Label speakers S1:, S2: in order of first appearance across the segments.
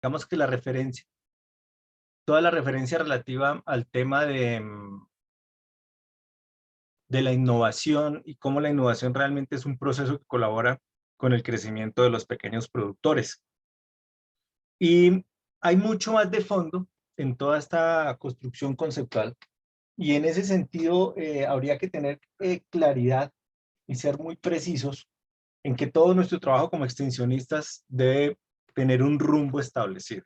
S1: digamos que la referencia, toda la referencia relativa al tema de la innovación y cómo la innovación realmente es un proceso que colabora con el crecimiento de los pequeños productores. Y hay mucho más de fondo en toda esta construcción conceptual, y en ese sentido habría que tener claridad y ser muy precisos en que todo nuestro trabajo como extensionistas debe tener un rumbo establecido.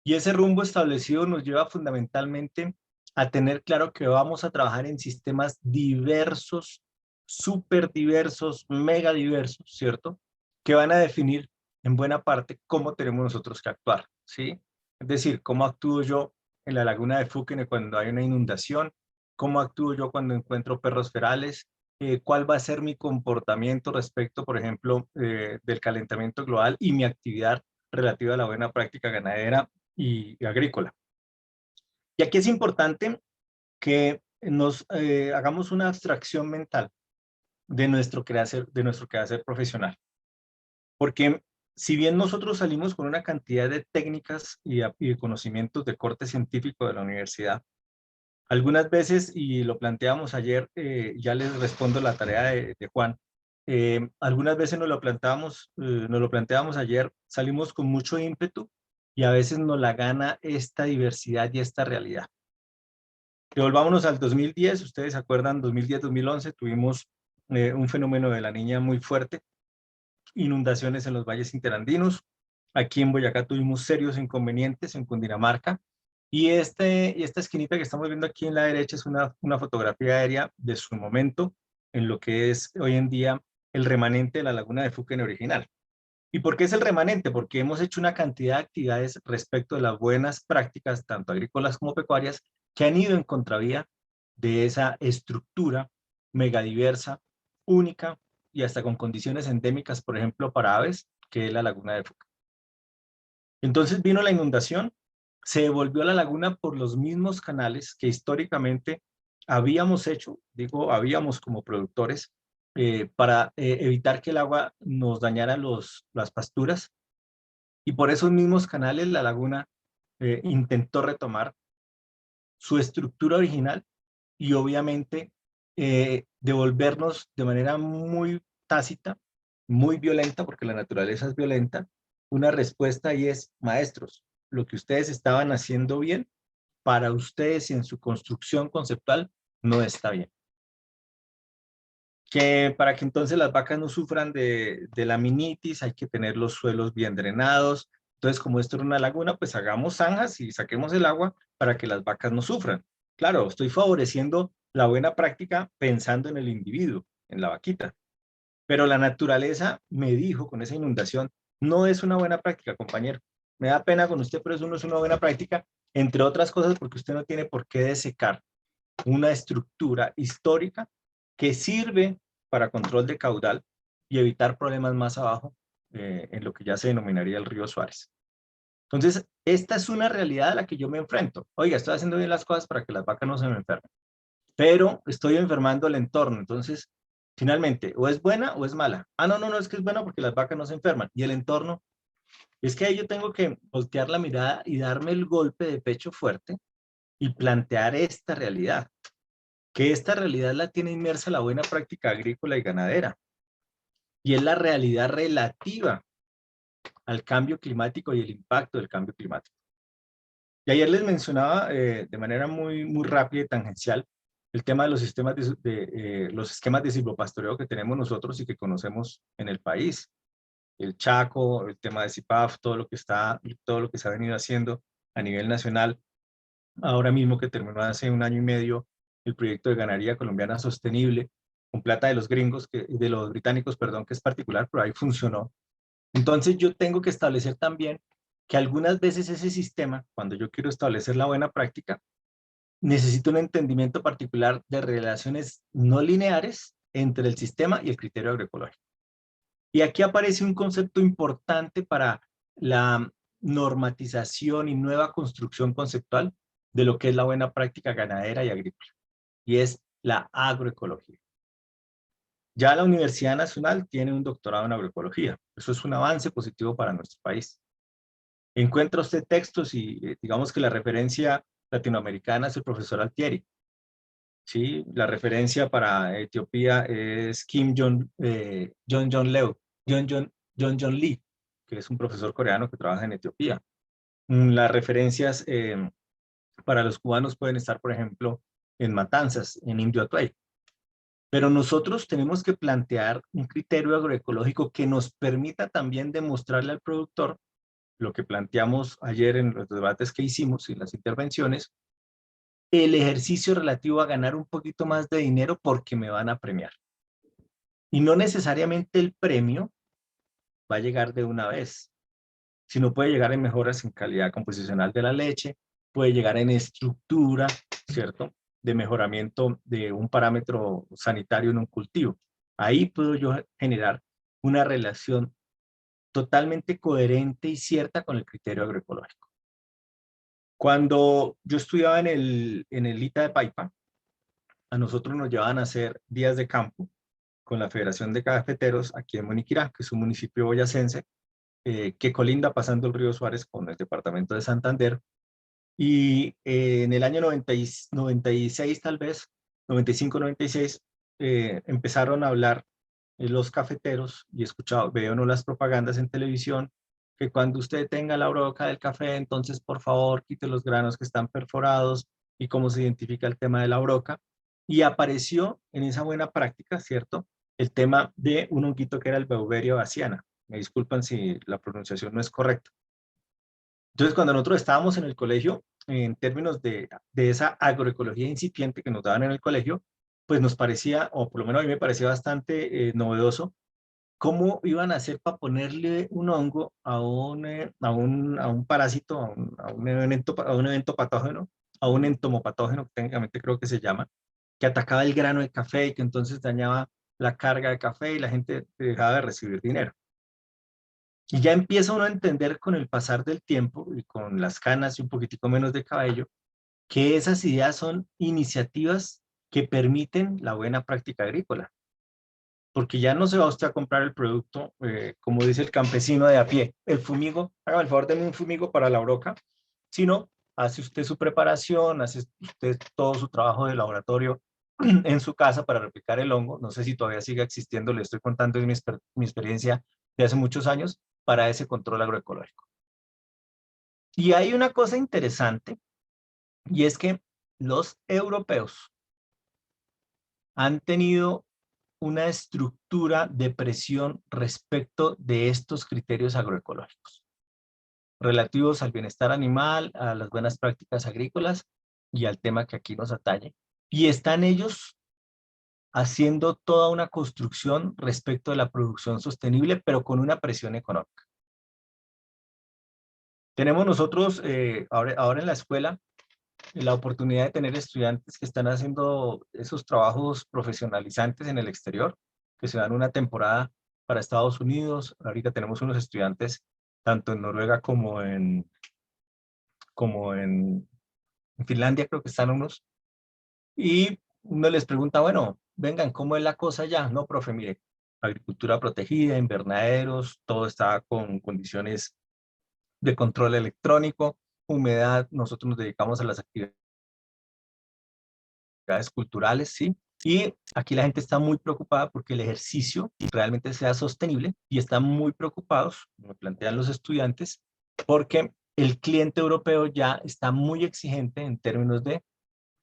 S1: Y ese rumbo establecido nos lleva fundamentalmente a tener claro que vamos a trabajar en sistemas diversos, súper diversos, mega diversos, ¿cierto? Que van a definir en buena parte cómo tenemos nosotros que actuar, ¿sí? Es decir, cómo actúo yo en la laguna de Fúquene cuando hay una inundación, cómo actúo yo cuando encuentro perros ferales, cuál va a ser mi comportamiento respecto, por ejemplo, del calentamiento global y mi actividad relativa a la buena práctica ganadera y agrícola. Y aquí es importante que nos hagamos una abstracción mental de nuestro quehacer profesional. Porque si bien nosotros salimos con una cantidad de técnicas y de conocimientos de corte científico de la universidad, algunas veces, y lo planteamos ayer, ya les respondo la tarea de Juan, algunas veces nos lo planteábamos ayer, salimos con mucho ímpetu y a veces nos la gana esta diversidad y esta realidad. Devolvámonos al 2010, ustedes se acuerdan, 2010-2011 tuvimos un fenómeno de la niña muy fuerte, inundaciones en los valles interandinos, aquí en Boyacá tuvimos serios inconvenientes en Cundinamarca, y esta esquinita que estamos viendo aquí en la derecha es una fotografía aérea de su momento en lo que es hoy en día el remanente de la laguna de Fuquene original. ¿Y por qué es el remanente? Porque hemos hecho una cantidad de actividades respecto de las buenas prácticas, tanto agrícolas como pecuarias, que han ido en contravía de esa estructura megadiversa, única y hasta con condiciones endémicas, por ejemplo, para aves, que es la laguna de Fuca. Entonces vino la inundación, se devolvió a la laguna por los mismos canales que históricamente habíamos hecho, digo, habíamos como productores, para evitar que el agua nos dañara las pasturas, y por esos mismos canales la laguna intentó retomar su estructura original y obviamente devolvernos de manera muy tácita, muy violenta, porque la naturaleza es violenta, una respuesta, y es: maestros, lo que ustedes estaban haciendo bien, para ustedes y en su construcción conceptual no está bien. Que para que entonces las vacas no sufran de laminitis hay que tener los suelos bien drenados. Entonces, como esto era una laguna, pues hagamos zanjas y saquemos el agua para que las vacas no sufran. Claro, estoy favoreciendo la buena práctica pensando en el individuo, en la vaquita. Pero la naturaleza me dijo con esa inundación: no es una buena práctica, compañero. Me da pena con usted, pero eso no es una buena práctica, entre otras cosas porque usted no tiene por qué desecar una estructura histórica que sirve para control de caudal y evitar problemas más abajo, en lo que ya se denominaría el río Suárez. Entonces, esta es una realidad a la que yo me enfrento. Oiga, estoy haciendo bien las cosas para que las vacas no se me enfermen, pero estoy enfermando el entorno. Entonces, finalmente, o es buena o es mala. Ah, no, no, no, es que es buena porque las vacas no se enferman. Y el entorno, es que ahí yo tengo que voltear la mirada y darme el golpe de pecho fuerte y plantear esta realidad, que esta realidad la tiene inmersa la buena práctica agrícola y ganadera, y es la realidad relativa al cambio climático y el impacto del cambio climático. Y ayer les mencionaba de manera muy rápida y tangencial el tema de los sistemas los esquemas de silvopastoreo que tenemos nosotros y que conocemos en el país. El Chaco, el tema de CIPAF, todo lo que se ha venido haciendo a nivel nacional. Ahora mismo que terminó hace un año y medio el proyecto de ganadería colombiana sostenible, con plata de los gringos, de los británicos, perdón, que es particular, pero ahí funcionó. Entonces yo tengo que establecer también que algunas veces ese sistema, cuando yo quiero establecer la buena práctica, necesito un entendimiento particular de relaciones no lineares entre el sistema y el criterio agroecológico. Y aquí aparece un concepto importante para la normatización y nueva construcción conceptual de lo que es la buena práctica ganadera y agrícola, y es la agroecología. Ya la Universidad Nacional tiene un doctorado en agroecología. Eso es un avance positivo para nuestro país. Encuentra usted textos y digamos que la referencia latinoamericana es el profesor Altieri. ¿Sí? La referencia para Etiopía es Kim Jong Leo, John Lee, que es un profesor coreano que trabaja en Etiopía. Las referencias para los cubanos pueden estar, por ejemplo, en Matanzas, en Indio Atuay. Pero nosotros tenemos que plantear un criterio agroecológico que nos permita también demostrarle al productor lo que planteamos ayer en los debates que hicimos y las intervenciones, el ejercicio relativo a ganar un poquito más de dinero porque me van a premiar. Y no necesariamente el premio va a llegar de una vez, sino puede llegar en mejoras en calidad composicional de la leche, puede llegar en estructura, ¿cierto? De mejoramiento de un parámetro sanitario en un cultivo. Ahí puedo yo generar una relación totalmente coherente y cierta con el criterio agroecológico. Cuando yo estudiaba en el ITA de Paipa, a nosotros nos llevaban a hacer días de campo con la Federación de Cafeteros aquí en Moniquirá, que es un municipio boyacense, que colinda pasando el río Suárez con el departamento de Santander. Y en el año 96 tal vez, 95, 96, empezaron a hablar los cafeteros y escuchaba, veo uno las propagandas en televisión, que cuando usted tenga la broca del café, entonces por favor quite los granos que están perforados y cómo se identifica el tema de la broca. Y apareció en esa buena práctica, ¿cierto? El tema de un honguito que era el Beauveria baciana. Me disculpan si la pronunciación no es correcta. Entonces, cuando nosotros estábamos en el colegio, en términos de esa agroecología incipiente que nos daban en el colegio, pues nos parecía, o por lo menos a mí me parecía bastante novedoso, cómo iban a hacer para ponerle un hongo a un parásito, a un evento patógeno, a un entomopatógeno, técnicamente creo que se llama, que atacaba el grano de café y que entonces dañaba la carga de café y la gente dejaba de recibir dinero. Y ya empieza uno a entender con el pasar del tiempo y con las canas y un poquitico menos de cabello, que esas ideas son iniciativas que permiten la buena práctica agrícola. Porque ya no se va usted a comprar el producto, como dice el campesino de a pie, el fumigo, hágame el favor, denme un fumigo para la broca, sino hace usted su preparación, hace usted todo su trabajo de laboratorio en su casa para replicar el hongo. No sé si todavía sigue existiendo, le estoy contando mi experiencia de hace muchos años para ese control agroecológico. Y hay una cosa interesante, y es que los europeos han tenido una estructura de presión respecto de estos criterios agroecológicos, relativos al bienestar animal, a las buenas prácticas agrícolas y al tema que aquí nos atañe. Y están ellos haciendo toda una construcción respecto de la producción sostenible, pero con una presión económica. Tenemos nosotros ahora en la escuela la oportunidad de tener estudiantes que están haciendo esos trabajos profesionalizantes en el exterior, que se dan una temporada para Estados Unidos. Ahorita tenemos unos estudiantes tanto en Noruega como en Finlandia, creo que están unos. Y uno les pregunta, bueno, vengan, ¿cómo es la cosa allá? No, profe, mire, agricultura protegida, invernaderos, todo está con condiciones de control electrónico, humedad, nosotros nos dedicamos a las actividades culturales, ¿sí? Y aquí la gente está muy preocupada porque el ejercicio realmente sea sostenible y están muy preocupados, me plantean los estudiantes, porque el cliente europeo ya está muy exigente en términos de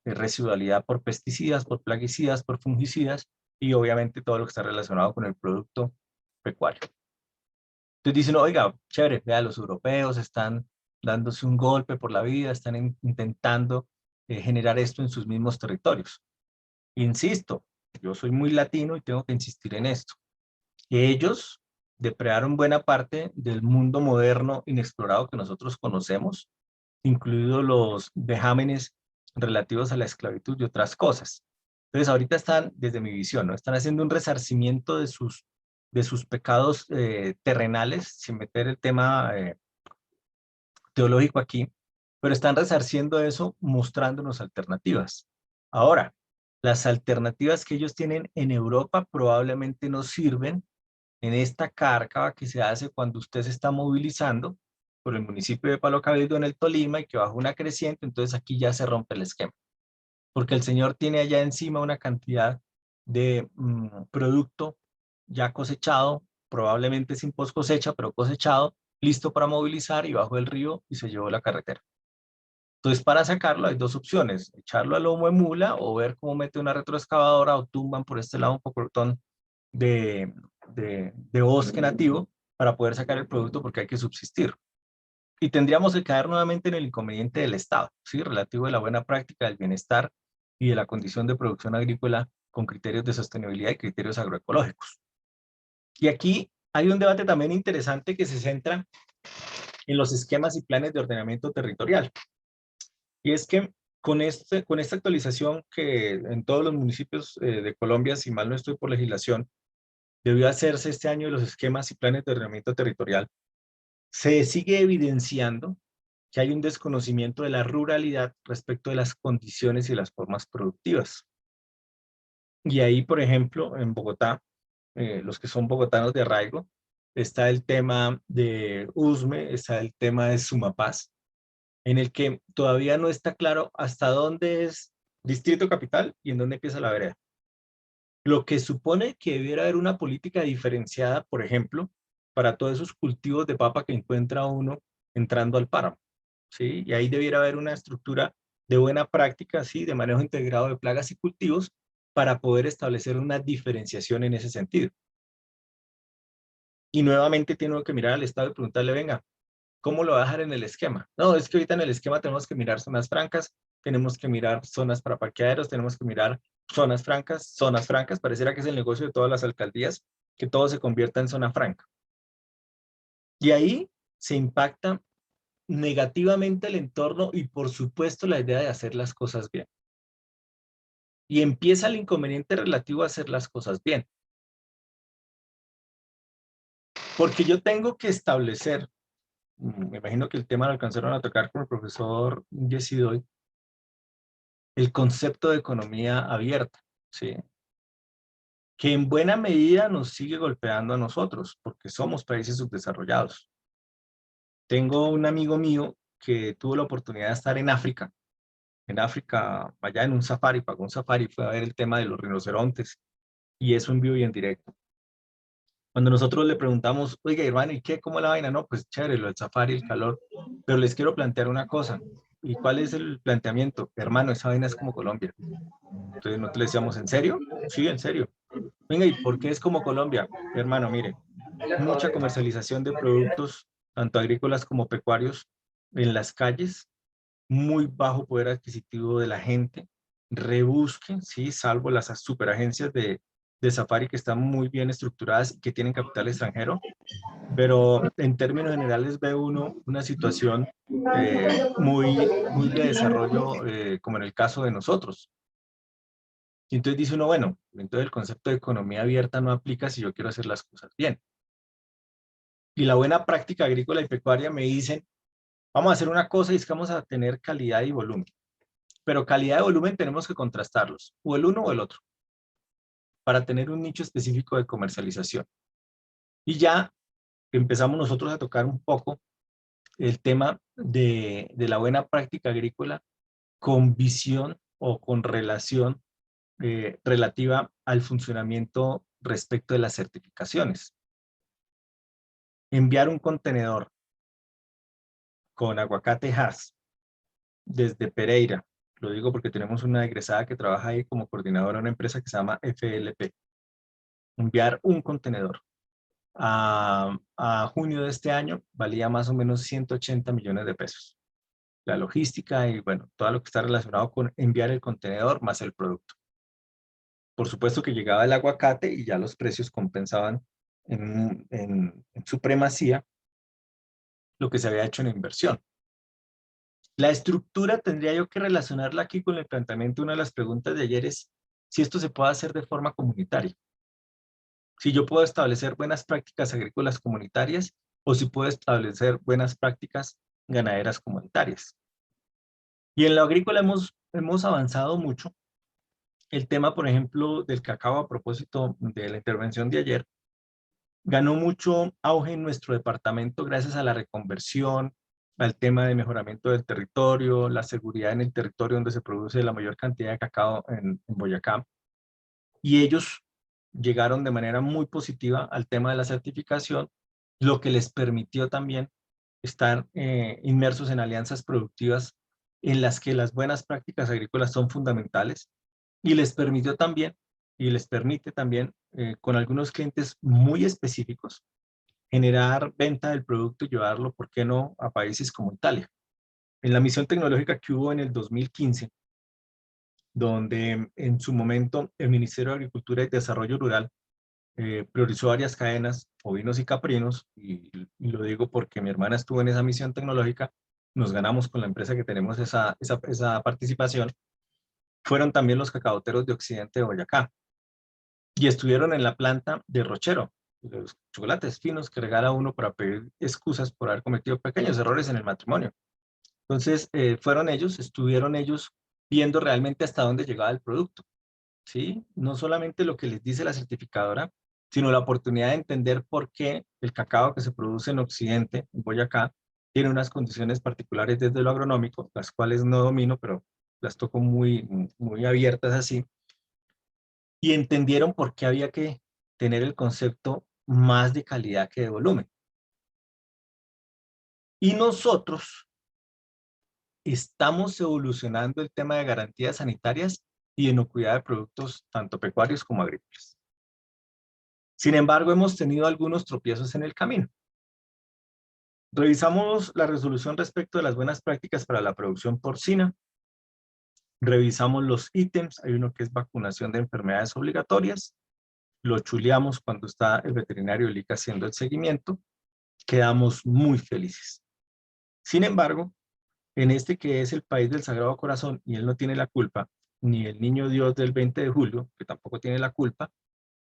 S1: residualidad por pesticidas, por plaguicidas, por fungicidas y obviamente todo lo que está relacionado con el producto pecuario. Entonces dicen, oiga, chévere, vea, los europeos están dándose un golpe por la vida, están intentando generar esto en sus mismos territorios. Insisto, yo soy muy latino y tengo que insistir en esto. Ellos depredaron buena parte del mundo moderno inexplorado que nosotros conocemos, incluidos los vejámenes relativos a la esclavitud y otras cosas. Entonces ahorita están, desde mi visión, ¿no? Están haciendo un resarcimiento de sus pecados terrenales, sin meter el tema teológico aquí, pero están resarciendo eso mostrándonos alternativas. Ahora, las alternativas que ellos tienen en Europa probablemente no sirven en esta cárcava que se hace cuando usted se está movilizando por el municipio de Palo Cabildo en el Tolima y que bajo una creciente, entonces aquí ya se rompe el esquema. Porque el señor tiene allá encima una cantidad de producto ya cosechado, probablemente sin post cosecha, pero cosechado, listo para movilizar y bajo el río y se llevó la carretera. Entonces, para sacarlo hay dos opciones, echarlo a lomo de mula o ver cómo mete una retroexcavadora o tumban por este lado un pocotón de bosque nativo para poder sacar el producto porque hay que subsistir. Y tendríamos que caer nuevamente en el inconveniente del Estado, ¿sí? Relativo a la buena práctica del bienestar y de la condición de producción agrícola con criterios de sostenibilidad y criterios agroecológicos. Y aquí hay un debate también interesante que se centra en los esquemas y planes de ordenamiento territorial. Y es que con esta actualización que en todos los municipios de Colombia, si mal no estoy por legislación, debió hacerse este año de los esquemas y planes de ordenamiento territorial, se sigue evidenciando que hay un desconocimiento de la ruralidad respecto de las condiciones y las formas productivas. Y ahí, por ejemplo, en Bogotá, los que son bogotanos de arraigo, está el tema de USME, está el tema de Sumapaz, en el que todavía no está claro hasta dónde es Distrito Capital y en dónde empieza la vereda. Lo que supone que debiera haber una política diferenciada, por ejemplo, para todos esos cultivos de papa que encuentra uno entrando al páramo, ¿sí? Y ahí debiera haber una estructura de buena práctica, ¿sí? De manejo integrado de plagas y cultivos para poder establecer una diferenciación en ese sentido. Y nuevamente tiene que mirar al Estado y preguntarle, venga, ¿cómo lo va a dejar en el esquema? No, es que ahorita en el esquema tenemos que mirar zonas francas, tenemos que mirar zonas para parqueaderos, tenemos que mirar zonas francas, pareciera que es el negocio de todas las alcaldías, que todo se convierta en zona franca. Y ahí se impacta negativamente el entorno y por supuesto la idea de hacer las cosas bien. Y empieza el inconveniente relativo a hacer las cosas bien. Porque yo tengo que establecer, me imagino que el tema lo alcanzaron a tocar con el profesor Yesidoy, el concepto de economía abierta, ¿sí? Que en buena medida nos sigue golpeando a nosotros, porque somos países subdesarrollados. Tengo un amigo mío que tuvo la oportunidad de estar en África, allá en un safari, pagó un safari, fue a ver el tema de los rinocerontes, y eso en vivo y en directo. Cuando nosotros le preguntamos, oiga, hermano, ¿y qué? ¿Cómo la vaina? No, pues chévere, lo del safari, el calor, pero les quiero plantear una cosa. ¿Y cuál es el planteamiento? Hermano, esa vaina es como Colombia. Entonces nosotros le decíamos, ¿en serio? Sí, en serio. Venga, ¿y por qué es como Colombia? Hermano, mire, mucha comercialización de productos, tanto agrícolas como pecuarios, en las calles, muy bajo poder adquisitivo de la gente, rebusque, sí, salvo las superagencias de safari que están muy bien estructuradas y que tienen capital extranjero, pero en términos generales ve uno una situación muy de desarrollo, como en el caso de nosotros. Y entonces dice uno, bueno, entonces el concepto de economía abierta no aplica si yo quiero hacer las cosas bien. Y la buena práctica agrícola y pecuaria me dicen, vamos a hacer una cosa y es que vamos a tener calidad y volumen. Pero calidad y volumen tenemos que contrastarlos, o el uno o el otro, para tener un nicho específico de comercialización. Y ya empezamos nosotros a tocar un poco el tema de la buena práctica agrícola con visión o con relación relativa al funcionamiento respecto de las certificaciones. Enviar un contenedor con aguacate Hass desde Pereira, lo digo porque tenemos una egresada que trabaja ahí como coordinadora de una empresa que se llama FLP, enviar un contenedor a junio de este año valía más o menos 180 millones de pesos. La logística y bueno, todo lo que está relacionado con enviar el contenedor más el producto. Por supuesto que llegaba el aguacate y ya los precios compensaban en supremacía lo que se había hecho en inversión. La estructura tendría yo que relacionarla aquí con el planteamiento. Una de las preguntas de ayer es si esto se puede hacer de forma comunitaria. Si yo puedo establecer buenas prácticas agrícolas comunitarias o si puedo establecer buenas prácticas ganaderas comunitarias. Y en lo agrícola hemos avanzado mucho. El tema, por ejemplo, del cacao a propósito de la intervención de ayer, ganó mucho auge en nuestro departamento gracias a la reconversión, al tema de mejoramiento del territorio, la seguridad en el territorio donde se produce la mayor cantidad de cacao en Boyacá. Y ellos llegaron de manera muy positiva al tema de la certificación, lo que les permitió también estar inmersos en alianzas productivas en las que las buenas prácticas agrícolas son fundamentales y les permitió también, y les permite también, con algunos clientes muy específicos, generar venta del producto y llevarlo, ¿por qué no?, a países como Italia. En la misión tecnológica que hubo en el 2015, donde en su momento el Ministerio de Agricultura y Desarrollo Rural priorizó varias cadenas, ovinos y caprinos, y lo digo porque mi hermana estuvo en esa misión tecnológica, nos ganamos con la empresa que tenemos esa participación, fueron también los cacaoteros de Occidente de Boyacá, y estuvieron en la planta de Rochero, los chocolates finos que regala uno para pedir excusas por haber cometido pequeños errores en el matrimonio. Entonces, fueron ellos, estuvieron ellos viendo realmente hasta dónde llegaba el producto, ¿sí? No solamente lo que les dice la certificadora, sino la oportunidad de entender por qué el cacao que se produce en Occidente, en Boyacá, tiene unas condiciones particulares desde lo agronómico, las cuales no domino, pero las toco muy abiertas así, y entendieron por qué había que tener el concepto más de calidad que de volumen. Y nosotros estamos evolucionando el tema de garantías sanitarias y inocuidad de productos tanto pecuarios como agrícolas. Sin embargo, hemos tenido algunos tropiezos en el camino. Revisamos la resolución respecto de las buenas prácticas para la producción porcina. Revisamos los ítems. Hay uno que es vacunación de enfermedades obligatorias. Lo chuleamos cuando está el veterinario del ICA haciendo el seguimiento. Quedamos muy felices. Sin embargo, en este que es el país del Sagrado Corazón, y él no tiene la culpa, ni el niño Dios del 20 de julio, que tampoco tiene la culpa,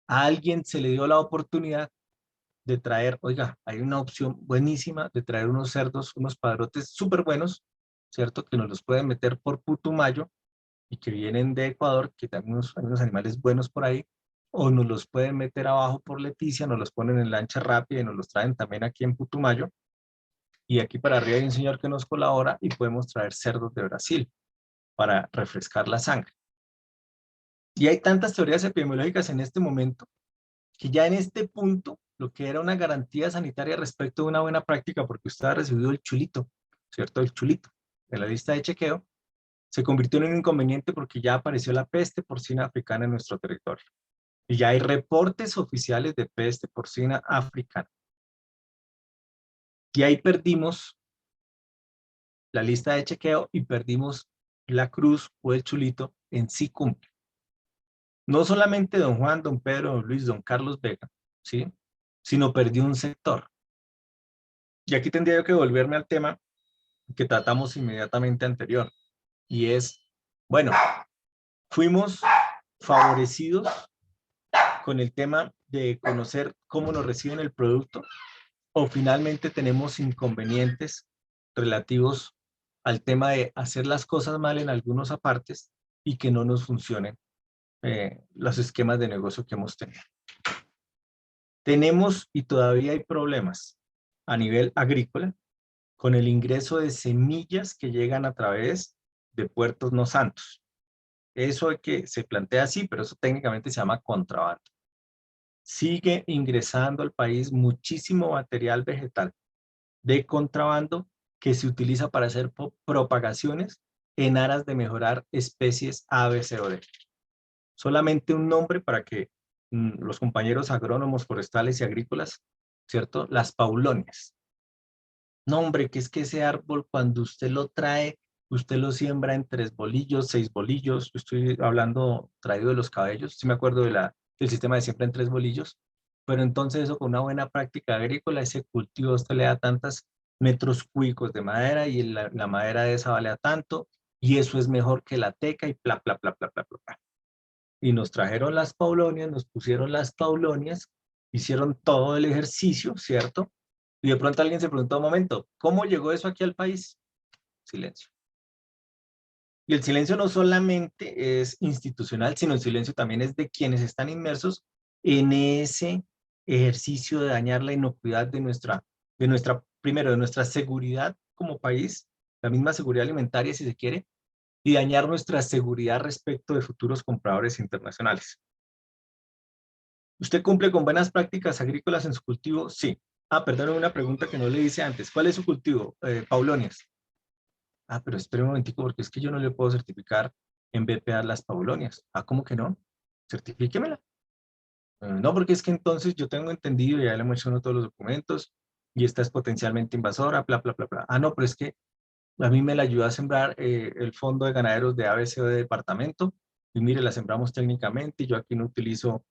S1: a alguien se le dio la oportunidad de traer, oiga, hay una opción buenísima de traer unos cerdos, unos padrotes súper buenos, ¿cierto? Que nos los pueden meter por Putumayo y que vienen de Ecuador, que también hay unos animales buenos por ahí, o nos los pueden meter abajo por Leticia, nos los ponen en lancha rápida y nos los traen también aquí en Putumayo. Y aquí para arriba hay un señor que nos colabora y podemos traer cerdos de Brasil para refrescar la sangre. Y hay tantas teorías epidemiológicas en este momento que ya en este punto, lo que era una garantía sanitaria respecto de una buena práctica, porque usted ha recibido el chulito, ¿cierto? El chulito de la lista de chequeo, se convirtió en un inconveniente porque ya apareció la peste porcina africana en nuestro territorio. Y ya hay reportes oficiales de peste porcina africana. Y ahí perdimos la lista de chequeo y perdimos la cruz o el chulito en sí cumple. No solamente don Juan, don Pedro, don Luis, don Carlos Vega, ¿sí? Sino perdió un sector. Y aquí tendría yo que volverme al tema que tratamos inmediatamente anterior, y es, bueno, fuimos favorecidos con el tema de conocer cómo nos reciben el producto, o finalmente tenemos inconvenientes relativos al tema de hacer las cosas mal en algunos apartes y que no nos funcionen los esquemas de negocio que hemos tenido. Tenemos y todavía hay problemas a nivel agrícola con el ingreso de semillas que llegan a través de puertos no santos. Eso es que se plantea así, pero eso técnicamente se llama contrabando. Sigue ingresando al país muchísimo material vegetal de contrabando que se utiliza para hacer propagaciones en aras de mejorar especies A, B, C o D. Solamente un nombre para que los compañeros agrónomos forestales y agrícolas, ¿cierto? Las paulonias. No, hombre, que es que ese árbol cuando usted lo trae, usted lo siembra en 3 bolillos, 6 bolillos. Yo estoy hablando traído de los cabellos, sí me acuerdo del sistema de siembra en 3 bolillos, pero entonces eso con una buena práctica agrícola, ese cultivo usted le da tantos metros cúbicos de madera y la madera de esa vale a tanto, y eso es mejor que la teca y bla, bla, bla, bla, bla, bla. Y nos trajeron las paulonias, nos pusieron las paulonias, hicieron todo el ejercicio, ¿cierto? Y de pronto alguien se preguntó, un momento, ¿cómo llegó eso aquí al país? Silencio. Y el silencio no solamente es institucional, sino el silencio también es de quienes están inmersos en ese ejercicio de dañar la inocuidad primero, de nuestra seguridad como país, la misma seguridad alimentaria si se quiere, y dañar nuestra seguridad respecto de futuros compradores internacionales. ¿Usted cumple con buenas prácticas agrícolas en su cultivo? Sí. Ah, perdón, una pregunta que no le hice antes. ¿Cuál es su cultivo? Paulonias. Ah, pero espere un momentico porque es que yo no le puedo certificar en BPA las paulonias. Ah, ¿cómo que no? Certifíquemela. No, porque es que entonces yo tengo entendido, ya le menciono todos los documentos, y esta es potencialmente invasora, bla, bla, bla, bla. Ah, no, pero es que a mí me la ayudó a sembrar el fondo de ganaderos de ABC de departamento, y mire, la sembramos técnicamente, y yo aquí no utilizo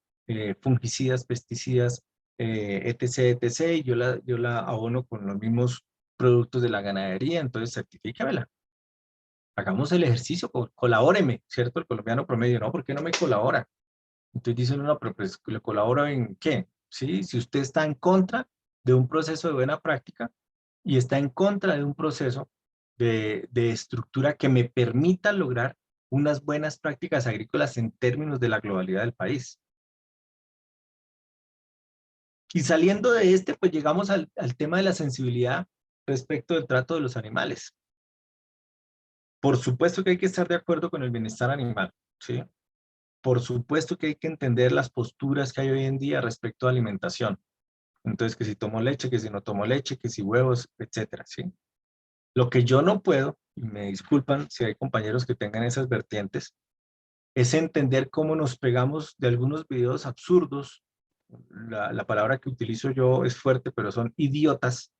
S1: fungicidas, pesticidas, etc., etc., y yo la abono con los mismos productos de la ganadería, entonces certifícamela. Hagamos el ejercicio, colabóreme, ¿cierto? El colombiano promedio, no, ¿por qué no me colabora? Entonces dicen, no, pero pues, ¿le colabora en qué? ¿Sí? Si usted está en contra de un proceso de buena práctica y está en contra de un proceso de estructura que me permita lograr unas buenas prácticas agrícolas en términos de la globalidad del país. Y saliendo de pues llegamos al tema de la sensibilidad respecto del trato de los animales. Por supuesto que hay que estar de acuerdo con el bienestar animal, ¿sí? Por supuesto que hay que entender las posturas que hay hoy en día respecto a alimentación. Entonces, que si tomo leche, que si no tomo leche, que si huevos, etcétera, ¿sí? Lo que yo no puedo, y me disculpan si hay compañeros que tengan esas vertientes, es entender cómo nos pegamos de algunos videos absurdos. La palabra que utilizo yo es fuerte, pero son idiotas,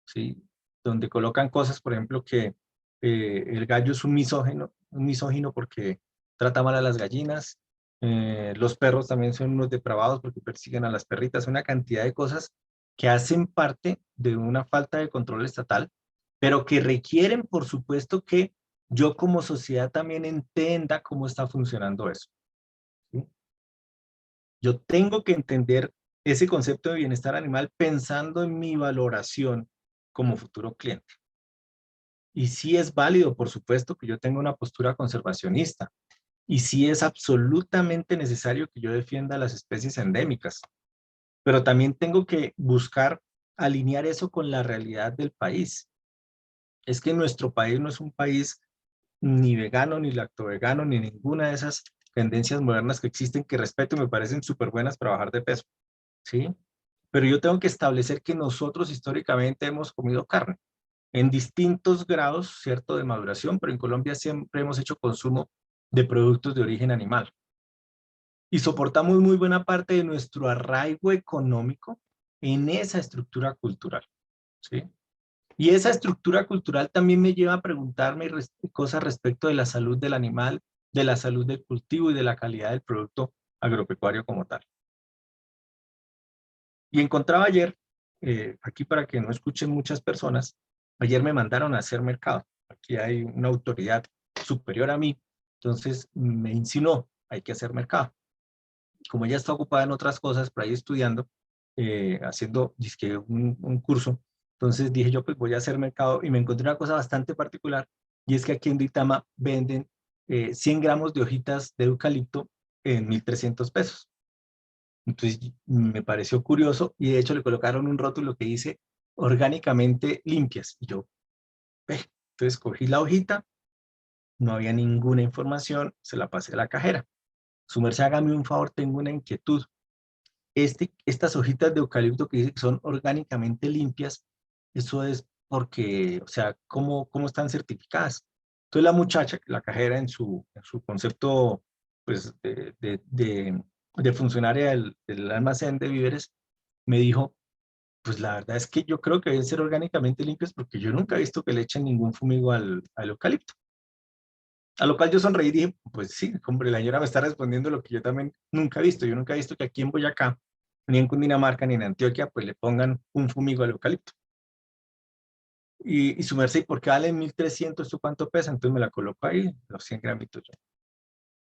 S1: ¿sí? Donde colocan cosas, por ejemplo, que el gallo es un misógino porque trata mal a las gallinas, los perros también son unos depravados porque persiguen a las perritas, una cantidad de cosas que hacen parte de una falta de control estatal, pero que requieren, por supuesto, que yo como sociedad también entienda cómo está funcionando eso, ¿sí? Yo tengo que entender ese concepto de bienestar animal pensando en mi valoración como futuro cliente. Y sí es válido, por supuesto, que yo tenga una postura conservacionista. Y sí es absolutamente necesario que yo defienda las especies endémicas. Pero también tengo que buscar alinear eso con la realidad del país. Es que nuestro país no es un país ni vegano, ni lactovegano, ni ninguna de esas tendencias modernas que existen, que respeto y me parecen súper buenas para bajar de peso, ¿sí? Pero yo tengo que establecer que nosotros históricamente hemos comido carne en distintos grados, ¿cierto?, de maduración, pero en Colombia siempre hemos hecho consumo de productos de origen animal. Y soportamos muy buena parte de nuestro arraigo económico en esa estructura cultural, ¿sí? Y esa estructura cultural también me lleva a preguntarme cosas respecto de la salud del animal, de la salud del cultivo y de la calidad del producto agropecuario como tal. Y encontraba ayer, aquí para que no escuchen muchas personas, ayer me mandaron a hacer mercado. Aquí hay una autoridad superior a mí, entonces me insinuó, hay que hacer mercado. Como ella está ocupada en otras cosas, por ahí estudiando, haciendo dizque, un curso, entonces dije yo, pues voy a hacer mercado y me encontré una cosa bastante particular, y es que aquí en Duitama venden 100 gramos de hojitas de eucalipto en 1.300 pesos. Entonces me pareció curioso y de hecho le colocaron un rótulo que dice orgánicamente limpias. Y yo, entonces cogí la hojita, no había ninguna información, se la pasé a la cajera. Su merced, hágame un favor, tengo una inquietud. Estas hojitas de eucalipto que dice que son orgánicamente limpias, eso es porque, o sea, ¿cómo están certificadas? Entonces la muchacha, la cajera en su concepto, pues, de funcionaria del almacén de víveres, me dijo, pues la verdad es que yo creo que deben ser orgánicamente limpias porque yo nunca he visto que le echen ningún fumigo al eucalipto. A lo cual yo sonreí y dije, pues sí, hombre, la señora me está respondiendo lo que yo también nunca he visto. Yo nunca he visto que aquí en Boyacá, ni en Cundinamarca, ni en Antioquia, pues le pongan un fumigo al eucalipto. Y su merced, ¿por qué vale 1.300? ¿Tú cuánto pesa? Entonces me la coloco ahí, los 100 gramitos yo.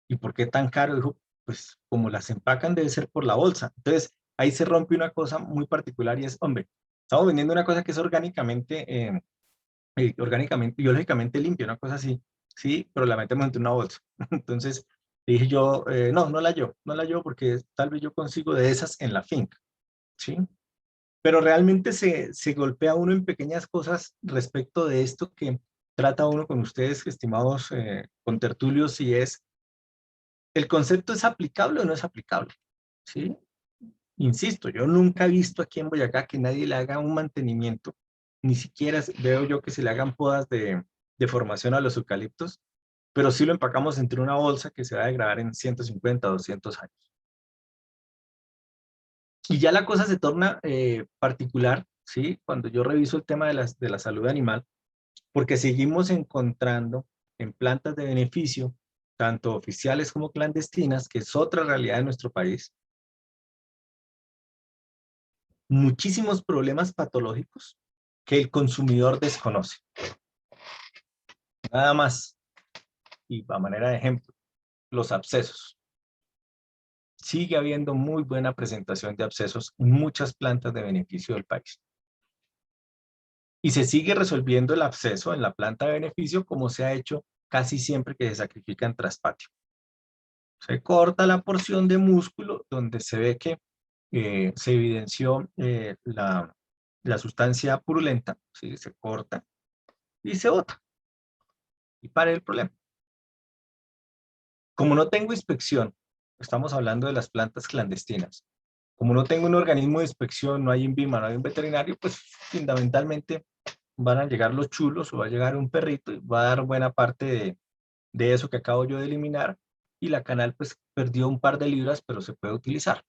S1: ¿Y por qué tan caro? Dijo, pues como las empacan debe ser por la bolsa. Entonces ahí se rompe una cosa muy particular y es, hombre, estamos vendiendo una cosa que es orgánicamente, biológicamente limpia, una cosa así, sí, pero la metemos entre una bolsa. Entonces dije yo, no la llevo porque tal vez yo consigo de esas en la finca. ¿sí? Pero realmente se golpea uno en pequeñas cosas respecto de esto que trata uno con ustedes, estimados contertulios, y es, ¿el concepto es aplicable o no es aplicable? ¿Sí? Insisto, yo nunca he visto aquí en Boyacá que nadie le haga un mantenimiento, ni siquiera veo yo que se le hagan podas de formación a los eucaliptos, pero sí lo empacamos entre una bolsa que se va a degradar en 150, 200 años. Y ya la cosa se torna particular, ¿sí? Cuando yo reviso el tema de la salud animal, porque seguimos encontrando en plantas de beneficio, tanto oficiales como clandestinas, que es otra realidad de nuestro país, muchísimos problemas patológicos que el consumidor desconoce. Nada más, y a manera de ejemplo, los abscesos. Sigue habiendo muy buena presentación de abscesos en muchas plantas de beneficio del país. Y se sigue resolviendo el absceso en la planta de beneficio como se ha hecho casi siempre que se sacrifica en traspatio. Se corta la porción de músculo donde se ve que se evidenció la sustancia purulenta, ¿sí? Se corta y se bota y para el problema. Como no tengo inspección, estamos hablando de las plantas clandestinas, como no tengo un organismo de inspección, no hay INVIMA, no hay un veterinario, pues fundamentalmente van a llegar los chulos o va a llegar un perrito y va a dar buena parte de eso que acabo yo de eliminar y la canal pues perdió un par de libras, pero se puede utilizar.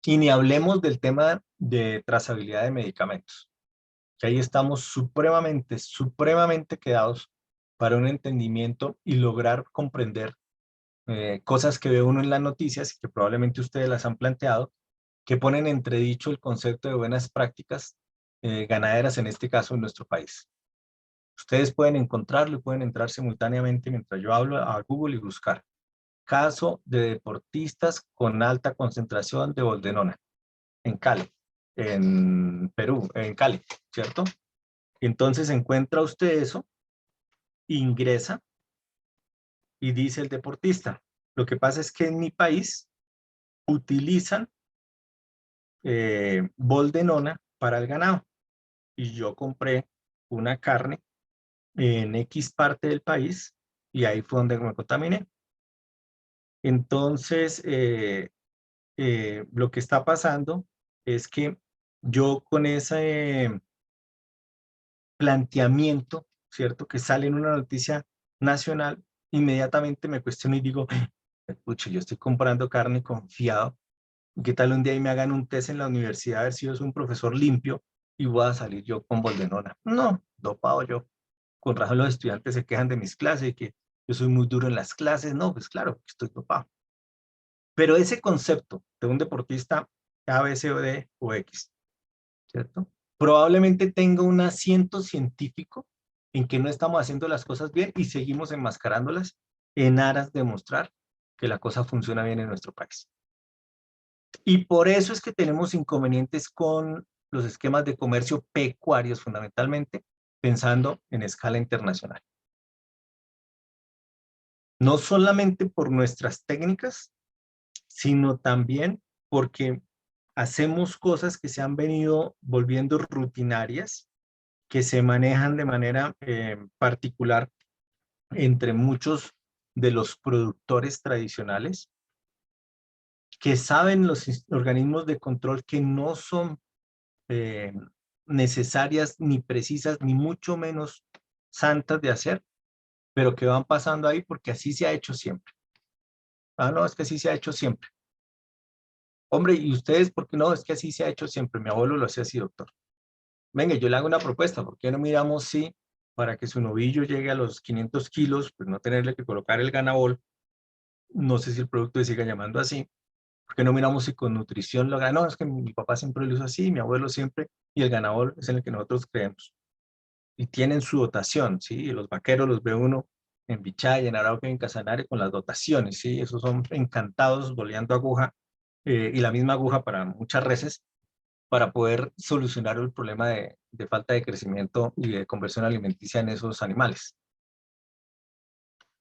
S1: Y ni hablemos del tema de trazabilidad de medicamentos, que ahí estamos supremamente quedados para un entendimiento y lograr comprender cosas que ve uno en las noticias y que probablemente ustedes las han planteado, que ponen entredicho el concepto de buenas prácticas ganaderas, en este caso en nuestro país. Ustedes pueden encontrarlo y pueden entrar simultáneamente mientras yo hablo a Google y buscar caso de deportistas con alta concentración de boldenona en Cali, en Perú, en Cali, ¿cierto? Entonces encuentra usted eso, ingresa y dice el deportista. Lo que pasa es que en mi país utilizan boldenona para el ganado y yo compré una carne en X parte del país y ahí fue donde me contaminé. Entonces, lo que está pasando es que yo con ese planteamiento, ¿cierto? Que sale en una noticia nacional, inmediatamente me cuestiono y digo, pucha, yo estoy comprando carne confiado. ¿Qué tal un día y me hagan un test en la universidad a ver si yo soy un profesor limpio y voy a salir yo con boldenona? No, dopado yo. Con razón los estudiantes se quejan de mis clases y que yo soy muy duro en las clases. No, pues claro, estoy dopado. Pero ese concepto de un deportista A, B, C o D o X, ¿cierto? Probablemente tenga un asiento científico en que no estamos haciendo las cosas bien y seguimos enmascarándolas en aras de mostrar que la cosa funciona bien en nuestro país. Y por eso es que tenemos inconvenientes con los esquemas de comercio pecuarios, fundamentalmente, pensando en escala internacional. No solamente por nuestras técnicas, sino también porque hacemos cosas que se han venido volviendo rutinarias, que se manejan de manera particular entre muchos de los productores tradicionales, que saben los organismos de control que no son eh, necesarias ni precisas, ni mucho menos santas de hacer, pero que van pasando ahí porque así se ha hecho siempre. Ah, no, es que así se ha hecho siempre. Hombre, ¿y ustedes por qué no? Es que así se ha hecho siempre. Mi abuelo lo hacía así, doctor. Venga, yo le hago una propuesta. ¿Por qué no miramos si para que su novillo llegue a los 500 kilos, pues no tenerle que colocar el Ganabol? No sé si el producto se siga llamando así. ¿Por qué no miramos si con nutrición lo gana? No, es que mi papá siempre lo hizo así, mi abuelo siempre, y el Ganabol es en el que nosotros creemos. Y tienen su dotación, ¿sí? Y los vaqueros los ve uno en Bichay, en Arauca, en Casanare con las dotaciones, ¿sí? Esos son encantados boleando aguja y la misma aguja para muchas reses para poder solucionar el problema de falta de crecimiento y de conversión alimenticia en esos animales.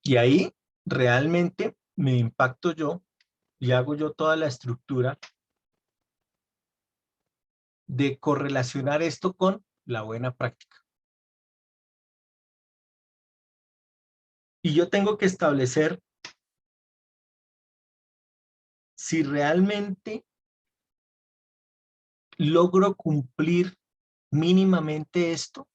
S1: Y ahí realmente me impacto yo y hago yo toda la estructura de correlacionar esto con la buena práctica. Y yo tengo que establecer si realmente logro cumplir mínimamente esto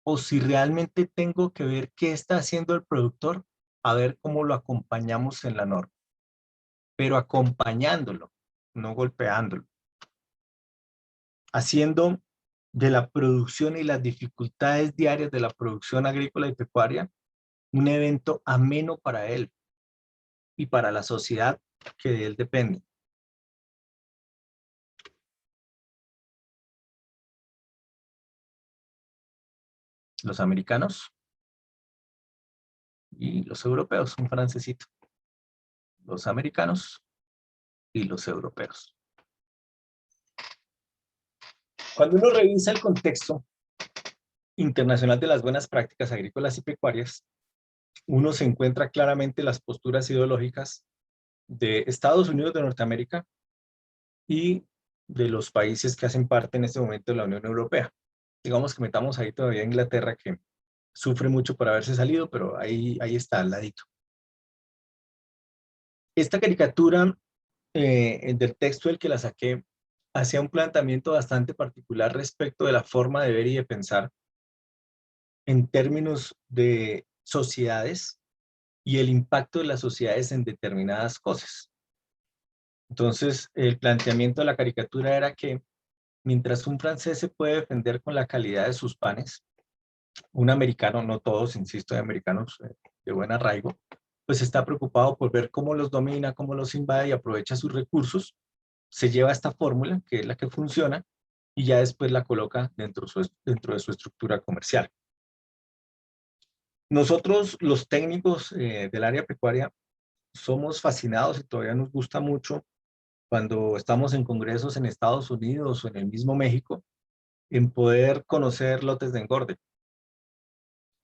S1: o si realmente tengo que ver qué está haciendo el productor, a ver cómo lo acompañamos en la norma, pero acompañándolo, no golpeándolo, haciendo de la producción y las dificultades diarias de la producción agrícola y pecuaria un evento ameno para él y para la sociedad que de él depende. Los americanos y los europeos, un francesito. Los americanos y los europeos. Cuando uno revisa el contexto internacional de las buenas prácticas agrícolas y pecuarias, uno se encuentra claramente las posturas ideológicas de Estados Unidos de Norteamérica y de los países que hacen parte en este momento de la Unión Europea. Digamos que metamos ahí todavía a Inglaterra, que sufre mucho por haberse salido, pero ahí está al ladito. Esta caricatura del texto del que la saqué hacía un planteamiento bastante particular respecto de la forma de ver y de pensar en términos de sociedades y el impacto de las sociedades en determinadas cosas. Entonces, el planteamiento de la caricatura era que mientras un francés se puede defender con la calidad de sus panes, un americano, no todos, insisto, hay americanos de buen arraigo, pues está preocupado por ver cómo los domina, cómo los invade y aprovecha sus recursos, se lleva esta fórmula, que es la que funciona, y ya después la coloca dentro de su estructura comercial. Nosotros, los técnicos del área pecuaria, somos fascinados y todavía nos gusta mucho cuando estamos en congresos en Estados Unidos o en el mismo México, en poder conocer lotes de engorde.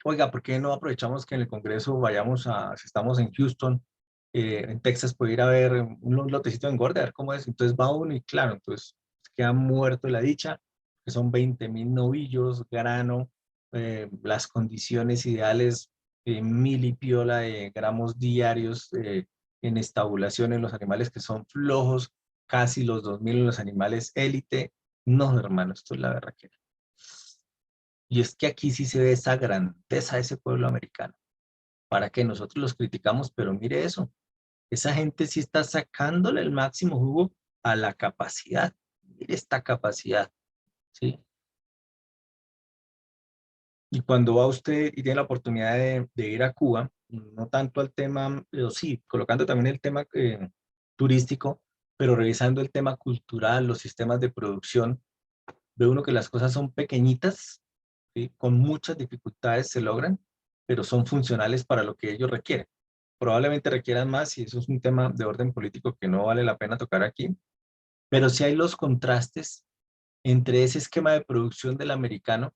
S1: Oiga, ¿por qué no aprovechamos que en el congreso vayamos a, si estamos en Houston, en Texas, puede ir a ver un lotecito de engorde, a ver cómo es? Entonces va uno y claro, entonces queda muerto de la dicha, que son 20,000 novillos, grano, las condiciones ideales, mil y piola de gramos diarios en estabulación en los animales que son flojos, casi los 2,000 en los animales élite. No, hermano, esto es la verdad que... Y es que aquí sí se ve esa grandeza de ese pueblo americano. Para que nosotros los criticamos, pero mire eso, esa gente sí está sacándole el máximo jugo a la capacidad. Mire esta capacidad, ¿sí? Y cuando va usted y tiene la oportunidad de ir a Cuba, no tanto al tema, pero sí, colocando también el tema turístico, pero revisando el tema cultural, los sistemas de producción, ve uno que las cosas son pequeñitas, ¿sí? Con muchas dificultades se logran, pero son funcionales para lo que ellos requieren. Probablemente requieran más y eso es un tema de orden político que no vale la pena tocar aquí, pero sí hay los contrastes entre ese esquema de producción del americano,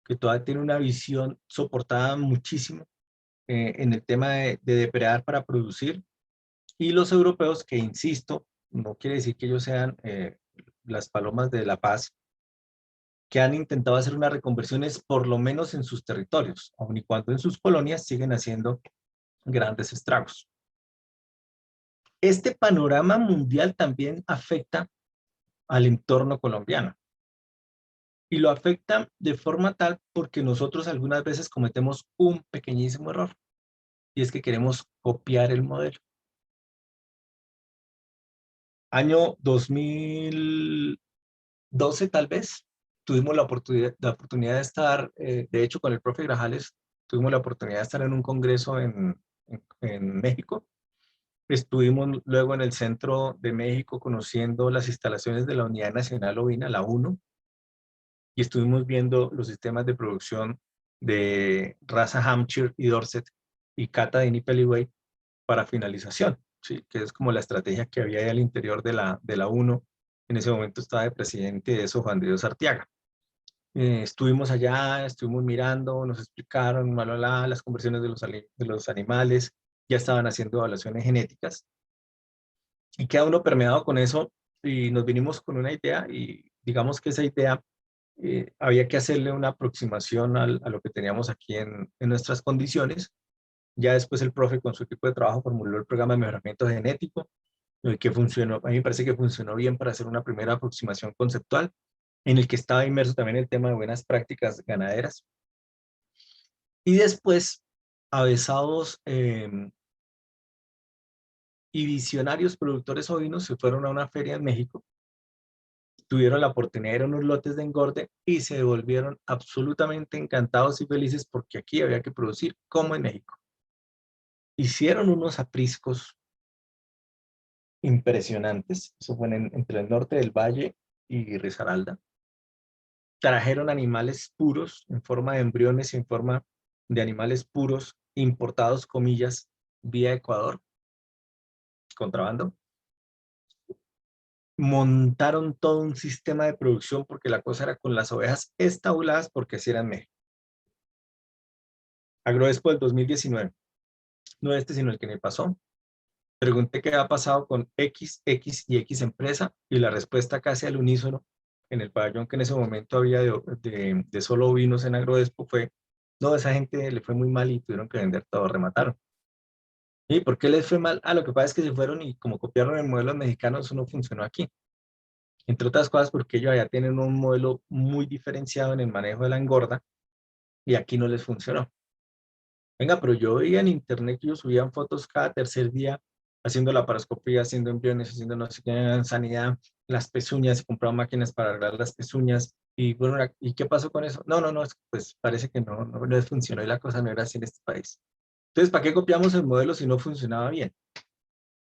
S1: que todavía tiene una visión soportada muchísimo en el tema de depredar para producir, y los europeos que, insisto, no quiere decir que ellos sean las palomas de la paz, que han intentado hacer unas reconversiones por lo menos en sus territorios, aun y cuando en sus colonias siguen haciendo grandes estragos. Este panorama mundial también afecta al entorno colombiano y lo afecta de forma tal porque nosotros algunas veces cometemos un pequeñísimo error y es que queremos copiar el modelo. Año 2012 tal vez, tuvimos la oportunidad de estar, de hecho con el profe Grajales, tuvimos la oportunidad de estar en un congreso en México. Estuvimos luego en el centro de México conociendo las instalaciones de la Unidad Nacional Ovina, la UNO, y estuvimos viendo los sistemas de producción de raza Hampshire y Dorset y cata de Nippeleway para finalización, ¿sí? Que es como la estrategia que había ahí al interior de la UNO. En ese momento estaba de presidente de eso Juan de Dios Arteaga. Estuvimos allá, estuvimos mirando, nos explicaron las conversiones de los animales, ya estaban haciendo evaluaciones genéticas y queda uno permeado con eso y nos vinimos con una idea y digamos que esa idea había que hacerle una aproximación a lo que teníamos aquí en nuestras condiciones. Ya después el profe con su equipo de trabajo formuló el programa de mejoramiento genético, que funcionó, a mí me parece que funcionó bien para hacer una primera aproximación conceptual, en el que estaba inmerso también el tema de buenas prácticas ganaderas. Y después, avesados y visionarios productores ovinos se fueron a una feria en México, tuvieron la oportunidad de ir a unos lotes de engorde y se devolvieron absolutamente encantados y felices porque aquí había que producir como en México. Hicieron unos apriscos impresionantes, eso fue entre el norte del valle y Risaralda. Trajeron animales puros en forma de embriones y en forma de animales puros importados, comillas, vía Ecuador, contrabando. Montaron todo un sistema de producción porque la cosa era con las ovejas estabuladas porque así eran México. Agroexpo del 2019, no este sino el que me pasó. Pregunté qué ha pasado con X, X y X empresa y la respuesta casi al unísono en el pabellón que en ese momento había de solo ovinos en Agroexpo fue, no, esa gente le fue muy mal y tuvieron que vender todo, remataron. ¿Y por qué les fue mal? Ah, lo que pasa es que se fueron y como copiaron el modelo mexicano, eso no funcionó aquí. Entre otras cosas porque ellos allá tienen un modelo muy diferenciado en el manejo de la engorda y aquí no les funcionó. Venga, pero yo veía en internet que ellos subían fotos cada tercer día haciendo la paroscopía, haciendo embriones, haciendo no sé qué en sanidad, las pezuñas, y compraban máquinas para arreglar las pezuñas. Y bueno, ¿y qué pasó con eso? No, no, no, pues parece que no les funcionó y la cosa no era así en este país. Entonces, ¿para qué copiamos el modelo si no funcionaba bien?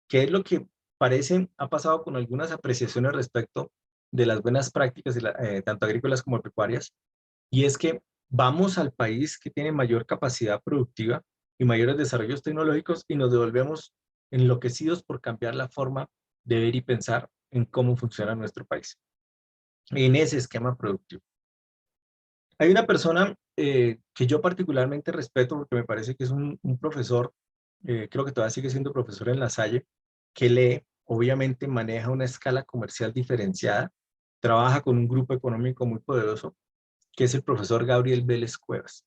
S1: ¿Qué es lo que parece ha pasado con algunas apreciaciones respecto de las buenas prácticas, tanto agrícolas como pecuarias? Y es que vamos al país que tiene mayor capacidad productiva y mayores desarrollos tecnológicos y nos devolvemos enloquecidos por cambiar la forma de ver y pensar en cómo funciona nuestro país, en ese esquema productivo. Hay una persona que yo particularmente respeto porque me parece que es un profesor, creo que todavía sigue siendo profesor en La Salle, que lee, obviamente maneja una escala comercial diferenciada, trabaja con un grupo económico muy poderoso, que es el profesor Gabriel Vélez Cuevas.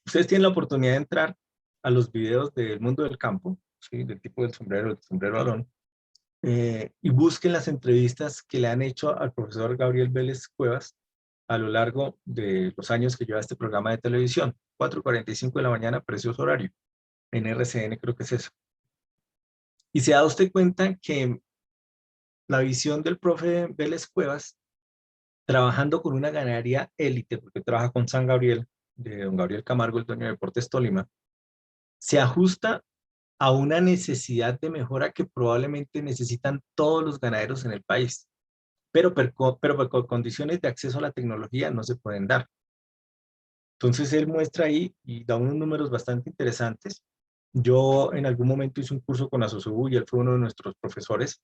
S1: Ustedes tienen la oportunidad de entrar a los videos del mundo del campo, ¿sí? Del tipo del sombrero alón, y busquen las entrevistas que le han hecho al profesor Gabriel Vélez Cuevas a lo largo de los años que lleva este programa de televisión. 4:45 de la mañana, precioso horario. En RCN creo que es eso. Y se da usted cuenta que la visión del profe Vélez Cuevas, trabajando con una ganadería élite, porque trabaja con San Gabriel, de don Gabriel Camargo, el dueño de Deportes Tolima, se ajusta a una necesidad de mejora que probablemente necesitan todos los ganaderos en el país, pero con condiciones de acceso a la tecnología no se pueden dar. Entonces él muestra ahí y da unos números bastante interesantes. Yo en algún momento hice un curso con Asosubu y él fue uno de nuestros profesores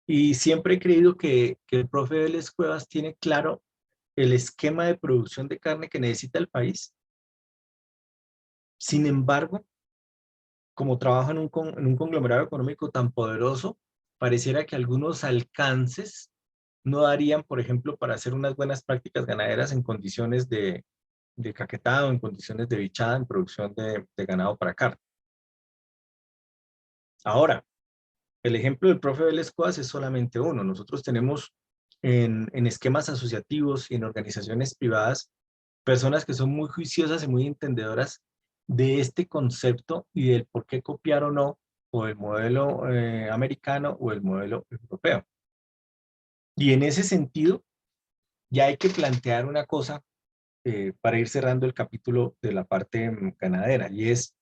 S1: y siempre he creído que el profe Vélez Cuevas tiene claro el esquema de producción de carne que necesita el país. Sin embargo, como trabaja en un conglomerado económico tan poderoso, pareciera que algunos alcances no darían, por ejemplo, para hacer unas buenas prácticas ganaderas en condiciones de caquetado, en condiciones de bichada, en producción de ganado para carne. Ahora, el ejemplo del profe Vélez Cuevas es solamente uno. Nosotros tenemos en esquemas asociativos y en organizaciones privadas personas que son muy juiciosas y muy entendedoras de este concepto y del por qué copiar o no, o el modelo americano o el modelo europeo. Y en ese sentido, ya hay que plantear una cosa para ir cerrando el capítulo de la parte ganadera, y es,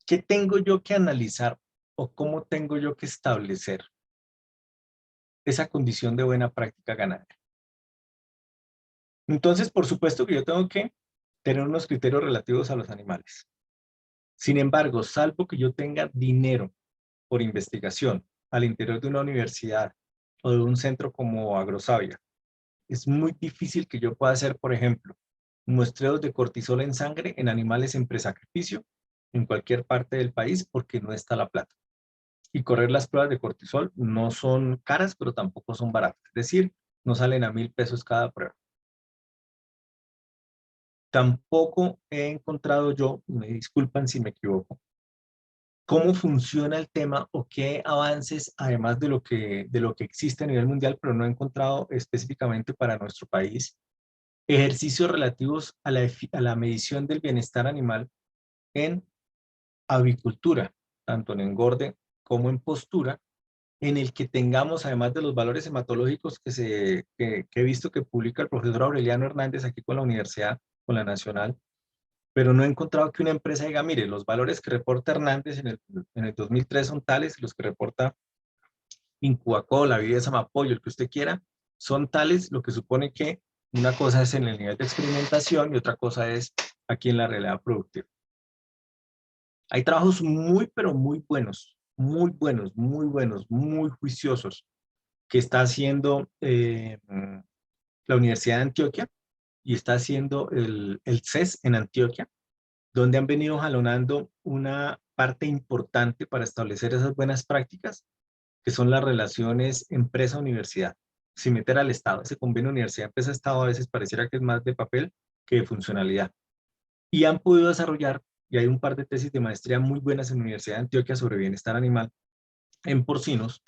S1: ¿qué tengo yo que analizar o cómo tengo yo que establecer esa condición de buena práctica ganadera? Entonces, por supuesto que yo tengo que tener unos criterios relativos a los animales. Sin embargo, salvo que yo tenga dinero por investigación al interior de una universidad o de un centro como Agrosavia, es muy difícil que yo pueda hacer, por ejemplo, muestreos de cortisol en sangre en animales en presacrificio en cualquier parte del país porque no está la plata. Y correr las pruebas de cortisol no son caras, pero tampoco son baratas. Es decir, no salen a 1.000 pesos cada prueba. Tampoco he encontrado yo, me disculpan si me equivoco, cómo funciona el tema o qué avances, además de lo que existe a nivel mundial, pero no he encontrado específicamente para nuestro país, ejercicios relativos a la medición del bienestar animal en avicultura, tanto en engorde como en postura, en el que tengamos, además de los valores hematológicos que he visto que publica el profesor Aureliano Hernández aquí con la universidad, con la Nacional, pero no he encontrado que una empresa diga, mire, los valores que reporta Hernández en el 2003 son tales, los que reporta Incubaco, la Vida Samapoyo, el que usted quiera, son tales, lo que supone que una cosa es en el nivel de experimentación y otra cosa es aquí en la realidad productiva. Hay trabajos muy, pero muy buenos, muy buenos, muy buenos, muy juiciosos, que está haciendo la Universidad de Antioquia y está haciendo el CES en Antioquia, donde han venido jalonando una parte importante para establecer esas buenas prácticas, que son las relaciones empresa-universidad, sin meter al Estado. Ese convenio universidad-empresa-Estado a veces pareciera que es más de papel que de funcionalidad. Y han podido desarrollar, y hay un par de tesis de maestría muy buenas en la Universidad de Antioquia sobre bienestar animal en porcinos,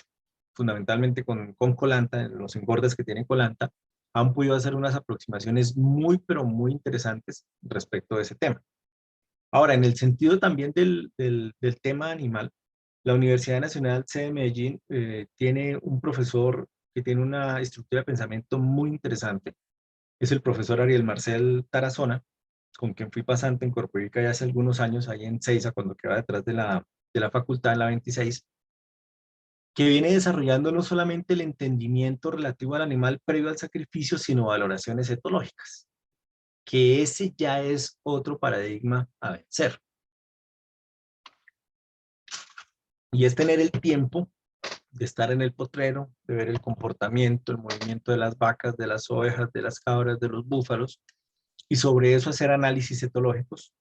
S1: fundamentalmente con colanta, los engordes que tienen colanta, han podido hacer unas aproximaciones muy, pero muy interesantes respecto de ese tema. Ahora, en el sentido también del tema animal, la Universidad Nacional C de Medellín tiene un profesor que tiene una estructura de pensamiento muy interesante. Es el profesor Ariel Marcel Tarazona, con quien fui pasante en Corporica ya hace algunos años, ahí en Seiza, cuando quedaba detrás de la facultad en la 26, que viene desarrollando no solamente el entendimiento relativo al animal previo al sacrificio, sino valoraciones etológicas, que ese ya es otro paradigma a vencer. Y es tener el tiempo de estar en el potrero, de ver el comportamiento, el movimiento de las vacas, de las ovejas, de las cabras, de los búfalos, y sobre eso hacer análisis etológicos,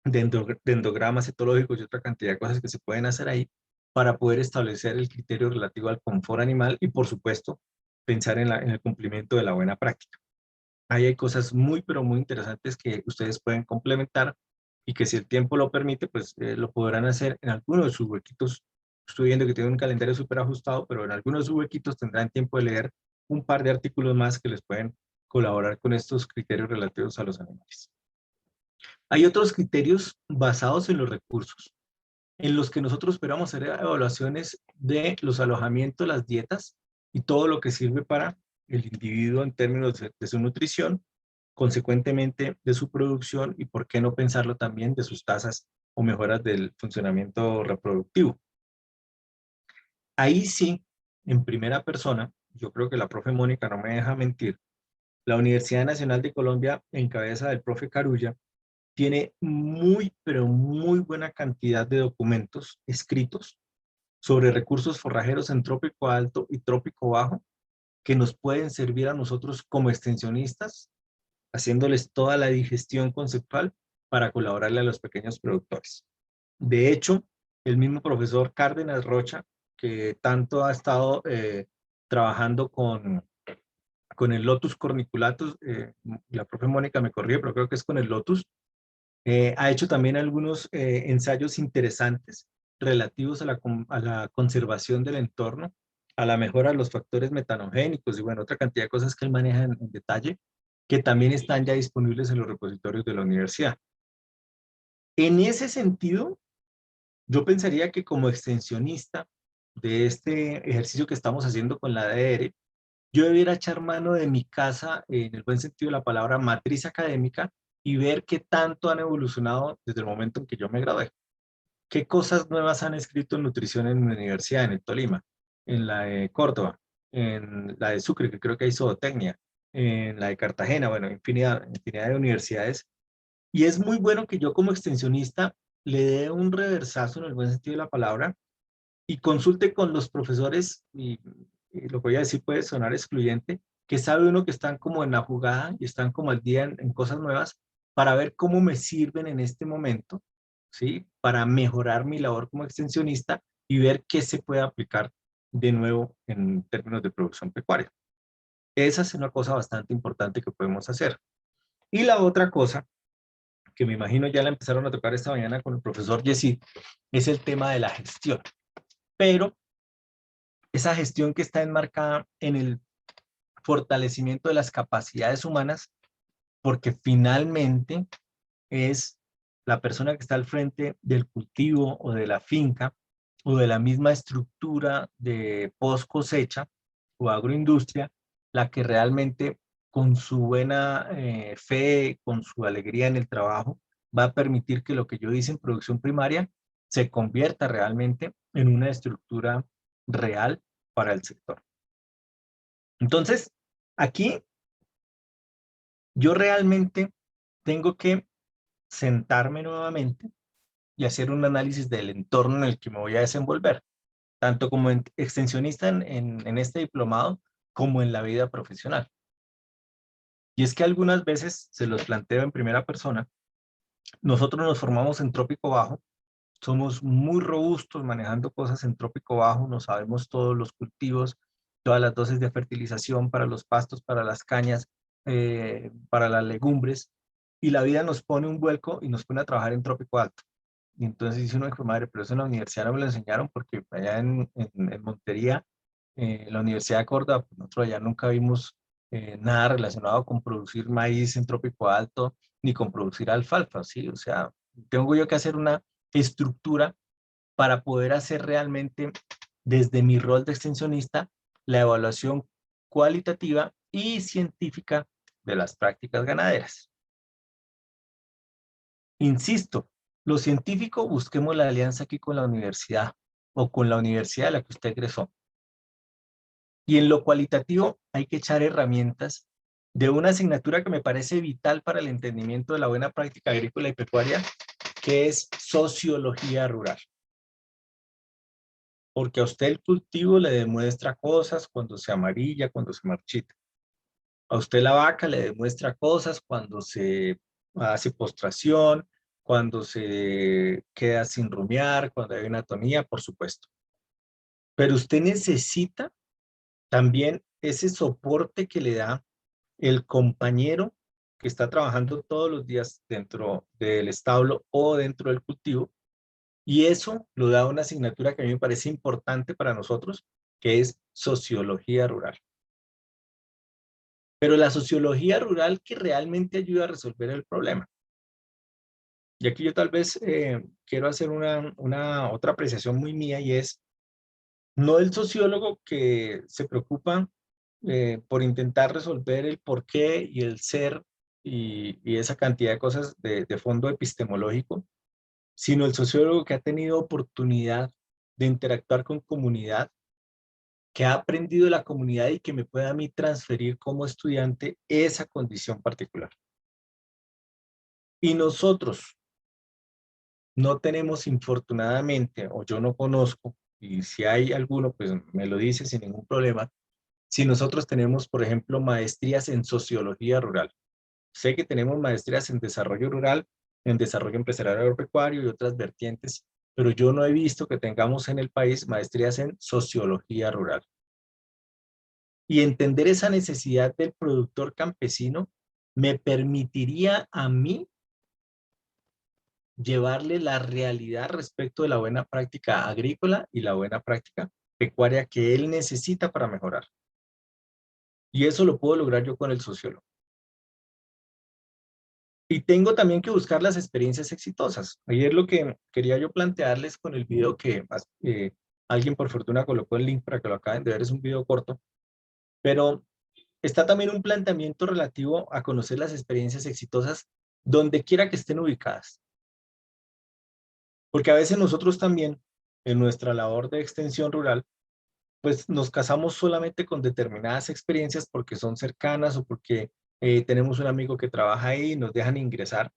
S1: de endogramas etológicos y otra cantidad de cosas que se pueden hacer ahí para poder establecer el criterio relativo al confort animal y, por supuesto, pensar en el cumplimiento de la buena práctica. Ahí hay cosas muy, pero muy interesantes que ustedes pueden complementar y que si el tiempo lo permite, pues lo podrán hacer en alguno de sus huequitos. Estoy viendo que tiene un calendario súper ajustado, pero en algunos de sus huequitos tendrán tiempo de leer un par de artículos más que les pueden colaborar con estos criterios relativos a los animales. Hay otros criterios basados en los recursos, en los que nosotros esperamos hacer evaluaciones de los alojamientos, las dietas y todo lo que sirve para el individuo en términos de su nutrición, consecuentemente de su producción y por qué no pensarlo también de sus tasas o mejoras del funcionamiento reproductivo. Ahí sí, en primera persona, yo creo que la profe Mónica no me deja mentir, la Universidad Nacional de Colombia, en cabeza del profe Carulla, tiene muy, pero muy buena cantidad de documentos escritos sobre recursos forrajeros en trópico alto y trópico bajo que nos pueden servir a nosotros como extensionistas, haciéndoles toda la digestión conceptual para colaborarle a los pequeños productores. De hecho, el mismo profesor Cárdenas Rocha, que tanto ha estado trabajando con el Lotus corniculatus, la profe Mónica me corrió, pero creo que es con el Lotus, ha hecho también algunos ensayos interesantes relativos a la conservación del entorno, a la mejora de los factores metanogénicos y bueno, otra cantidad de cosas que él maneja en detalle, que también están ya disponibles en los repositorios de la universidad. En ese sentido, yo pensaría que como extensionista de este ejercicio que estamos haciendo con la ADR, yo debiera echar mano de mi casa, en el buen sentido de la palabra, matriz académica, y ver qué tanto han evolucionado desde el momento en que yo me gradué. ¿Qué cosas nuevas han escrito en nutrición en mi universidad, en el Tolima, en la de Córdoba, en la de Sucre, que creo que hay zootecnia, en la de Cartagena, bueno, infinidad de universidades. Y es muy bueno que yo como extensionista le dé un reversazo en el buen sentido de la palabra y consulte con los profesores, y lo que voy a decir puede sonar excluyente, que sabe uno que están como en la jugada y están como al día en cosas nuevas, para ver cómo me sirven en este momento, ¿sí? Para mejorar mi labor como extensionista y ver qué se puede aplicar de nuevo en términos de producción pecuaria. Esa es una cosa bastante importante que podemos hacer. Y la otra cosa, que me imagino ya la empezaron a tocar esta mañana con el profesor Yesid, es el tema de la gestión. Pero esa gestión que está enmarcada en el fortalecimiento de las capacidades humanas, porque finalmente es la persona que está al frente del cultivo o de la finca o de la misma estructura de post cosecha o agroindustria, la que realmente con su buena fe, con su alegría en el trabajo, va a permitir que lo que yo hice en producción primaria se convierta realmente en una estructura real para el sector. Entonces, aquí yo realmente tengo que sentarme nuevamente y hacer un análisis del entorno en el que me voy a desenvolver, tanto como extensionista en este diplomado, como en la vida profesional. Y es que algunas veces, se los planteo en primera persona, nosotros nos formamos en trópico bajo, somos muy robustos manejando cosas en trópico bajo, nos sabemos todos los cultivos, todas las dosis de fertilización para los pastos, para las cañas, para las legumbres, y la vida nos pone un vuelco y nos pone a trabajar en trópico alto. Y entonces dice uno, madre, pero eso en la universidad no me lo enseñaron porque allá en Montería, la Universidad de Córdoba, pues nosotros allá nunca vimos nada relacionado con producir maíz en trópico alto, ni con producir alfalfa, ¿sí? O sea, tengo yo que hacer una estructura para poder hacer realmente, desde mi rol de extensionista, la evaluación cualitativa y científica de las prácticas ganaderas. Insisto, lo científico, busquemos la alianza aquí con la universidad o con la universidad a la que usted egresó. Y en lo cualitativo hay que echar herramientas de una asignatura que me parece vital para el entendimiento de la buena práctica agrícola y pecuaria, que es sociología rural. Porque a usted el cultivo le demuestra cosas cuando se amarilla, cuando se marchita. A usted la vaca le demuestra cosas cuando se hace postración, cuando se queda sin rumiar, cuando hay una atonía, por supuesto. Pero usted necesita también ese soporte que le da el compañero que está trabajando todos los días dentro del establo o dentro del cultivo, y eso lo da una asignatura que a mí me parece importante para nosotros, que es sociología rural. Pero la sociología rural que realmente ayuda a resolver el problema. Y aquí yo tal vez quiero hacer una otra apreciación muy mía, y es no el sociólogo que se preocupa por intentar resolver el por qué y el ser y esa cantidad de cosas de fondo epistemológico, sino el sociólogo que ha tenido oportunidad de interactuar con comunidad, que ha aprendido de la comunidad y que me pueda a mí transferir como estudiante esa condición particular. Y nosotros no tenemos, infortunadamente, o yo no conozco, y si hay alguno, pues me lo dice sin ningún problema, si nosotros tenemos, por ejemplo, maestrías en sociología rural. Sé que tenemos maestrías en desarrollo rural, en desarrollo empresarial agropecuario y otras vertientes, pero yo no he visto que tengamos en el país maestrías en sociología rural. Y entender esa necesidad del productor campesino me permitiría a mí llevarle la realidad respecto de la buena práctica agrícola y la buena práctica pecuaria que él necesita para mejorar. Y eso lo puedo lograr yo con el sociólogo. Y tengo también que buscar las experiencias exitosas. Ayer lo que quería yo plantearles con el video que alguien por fortuna colocó el link para que lo acaben de ver, es un video corto, pero está también un planteamiento relativo a conocer las experiencias exitosas donde quiera que estén ubicadas. Porque a veces nosotros también, en nuestra labor de extensión rural, pues nos casamos solamente con determinadas experiencias porque son cercanas o porque tenemos un amigo que trabaja ahí y nos dejan ingresar.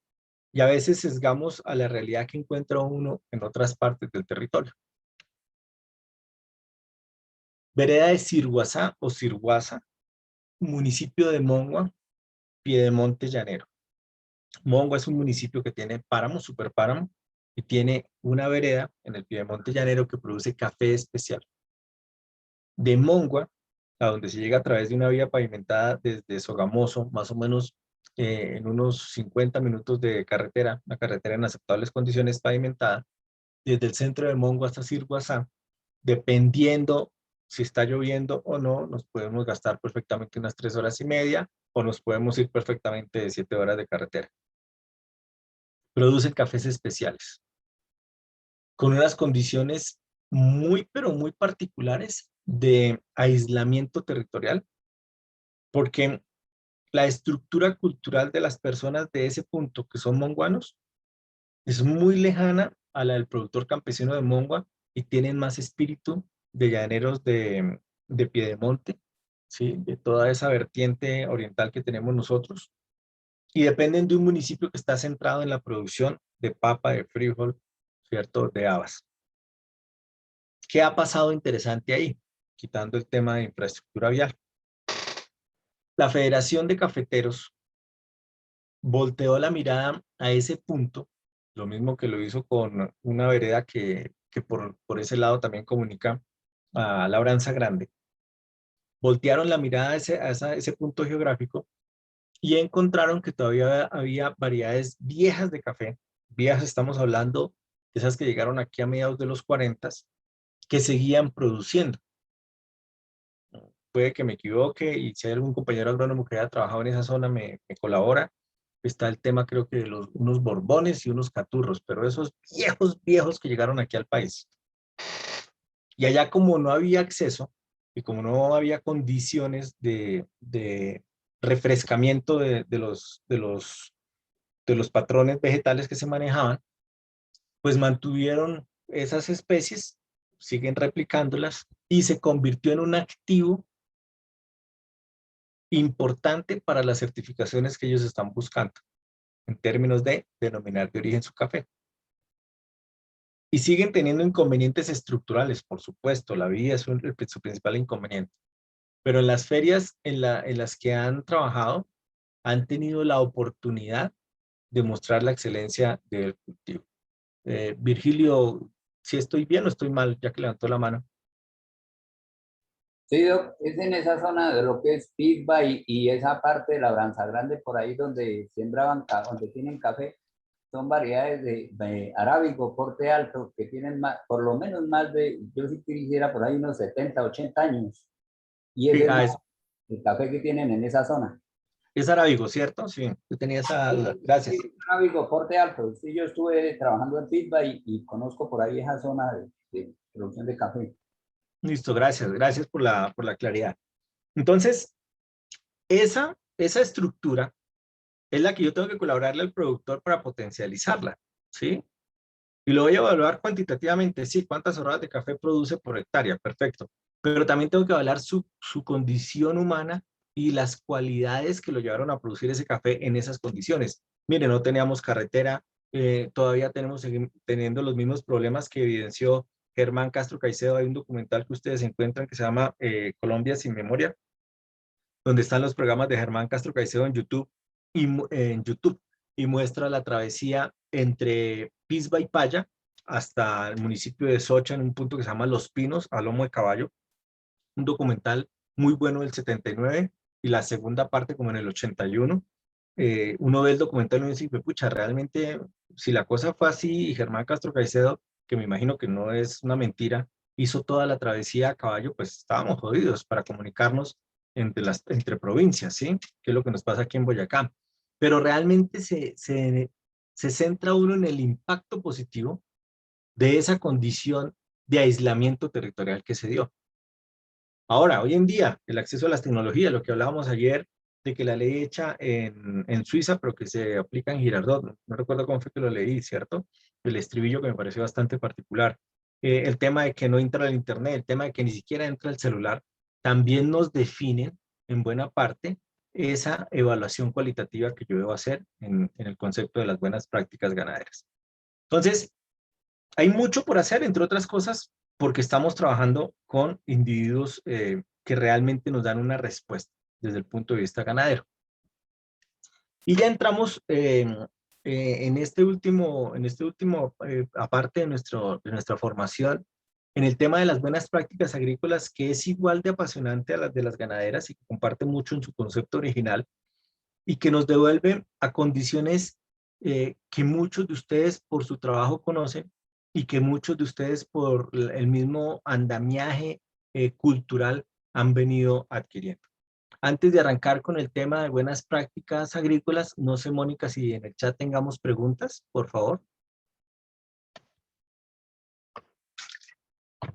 S1: Y a veces sesgamos a la realidad que encuentra uno en otras partes del territorio. Vereda de Sirguazá o Sirguaza, municipio de Mongua, Piedemonte Llanero. Mongua es un municipio que tiene páramo, superpáramo, y tiene una vereda en el Piedemonte Llanero que produce café especial. De Mongua, a donde se llega a través de una vía pavimentada desde Sogamoso, más o menos en unos 50 minutos de carretera, una carretera en aceptables condiciones pavimentada, desde el centro de Mongua hasta Sirguazá, dependiendo si está lloviendo o no, nos podemos gastar perfectamente unas 3 horas y media o nos podemos ir perfectamente de 7 horas de carretera. Producen cafés especiales con unas condiciones muy, pero muy particulares de aislamiento territorial, porque la estructura cultural de las personas de ese punto, que son monguanos, es muy lejana a la del productor campesino de Mongua y tienen más espíritu de llaneros de Piedemonte, ¿sí? De toda esa vertiente oriental que tenemos nosotros, y dependen de un municipio que está centrado en la producción de papa, de frijol, ¿cierto? De habas. ¿Qué ha pasado interesante ahí? Quitando el tema de infraestructura vial. La Federación de Cafeteros volteó la mirada a ese punto, lo mismo que lo hizo con una vereda que por ese lado también comunica a Labranza Grande. Voltearon la mirada a ese punto geográfico y encontraron que todavía había variedades viejas de café. Viejas, estamos hablando de esas que llegaron aquí a mediados de los 40, que seguían produciendo. Puede que me equivoque y si hay algún compañero agrónomo que haya trabajado en esa zona me colabora. Está el tema, creo que de unos borbones y unos caturros, pero esos viejos, viejos que llegaron aquí al país. Y allá como no había acceso y como no había condiciones de refrescamiento de los patrones vegetales que se manejaban, pues mantuvieron esas especies, siguen replicándolas y se convirtió en un activo importante para las certificaciones que ellos están buscando en términos de denominar de origen su café. Y siguen teniendo inconvenientes estructurales, por supuesto, la vía es su principal inconveniente. Pero en las ferias en las que han trabajado, han tenido la oportunidad de mostrar la excelencia del cultivo. Virgilio, si estoy bien o estoy mal, ya que levantó la mano.
S2: Sí, Doc, es en esa zona de lo que es Pisba y esa parte de Labranza Grande, por ahí donde sembraban, donde tienen café, son variedades de arábigo, porte alto, que tienen más, por lo menos más de, yo sí quisiera por ahí unos 70, 80 años. Y
S1: Sí,
S2: ese es el café que tienen en esa zona.
S1: es arábigo, ¿cierto? Sí, yo tenía esa duda. Gracias.
S2: Sí, arábigo, porte alto. Sí, yo estuve trabajando en Pisba y conozco por ahí esa zona de producción de café.
S1: Listo, gracias. Gracias por la claridad. Entonces, esa estructura es la que yo tengo que colaborarle al productor para potencializarla, ¿sí? Y lo voy a evaluar cuantitativamente, sí, cuántas horas de café produce por hectárea, perfecto. Pero también tengo que evaluar su condición humana y las cualidades que lo llevaron a producir ese café en esas condiciones. Mire, no teníamos carretera, todavía seguimos teniendo los mismos problemas que evidenció Germán Castro Caicedo. Hay un documental que ustedes encuentran que se llama Colombia sin Memoria, donde están los programas de Germán Castro Caicedo en YouTube y muestra la travesía entre Pisba y Paya hasta el municipio de Socha en un punto que se llama Los Pinos, a lomo de caballo, un documental muy bueno del 79 y la segunda parte como en el 81. Uno ve el documental y uno dice, pucha, realmente si la cosa fue así y Germán Castro Caicedo, que me imagino que no es una mentira, hizo toda la travesía a caballo, pues estábamos jodidos para comunicarnos entre provincias, ¿sí? Que es lo que nos pasa aquí en Boyacá. Pero realmente se centra uno en el impacto positivo de esa condición de aislamiento territorial que se dio. Ahora, hoy en día, el acceso a las tecnologías, lo que hablábamos ayer, de que la ley hecha en Suiza, pero que se aplica en Girardot, no recuerdo cómo fue que lo leí, ¿cierto? El estribillo que me pareció bastante particular. El tema de que no entra el internet, el tema de que ni siquiera entra el celular, también nos definen en buena parte esa evaluación cualitativa que yo debo hacer en el concepto de las buenas prácticas ganaderas. Entonces, hay mucho por hacer, entre otras cosas, porque estamos trabajando con individuos que realmente nos dan una respuesta desde el punto de vista ganadero. Y ya entramos en este último, aparte de nuestra formación, en el tema de las buenas prácticas agrícolas, que es igual de apasionante a las de las ganaderas y que comparte mucho en su concepto original, y que nos devuelve a condiciones que muchos de ustedes por su trabajo conocen y que muchos de ustedes por el mismo andamiaje cultural han venido adquiriendo. Antes de arrancar con el tema de buenas prácticas agrícolas, no sé, Mónica, si en el chat tengamos preguntas, por favor.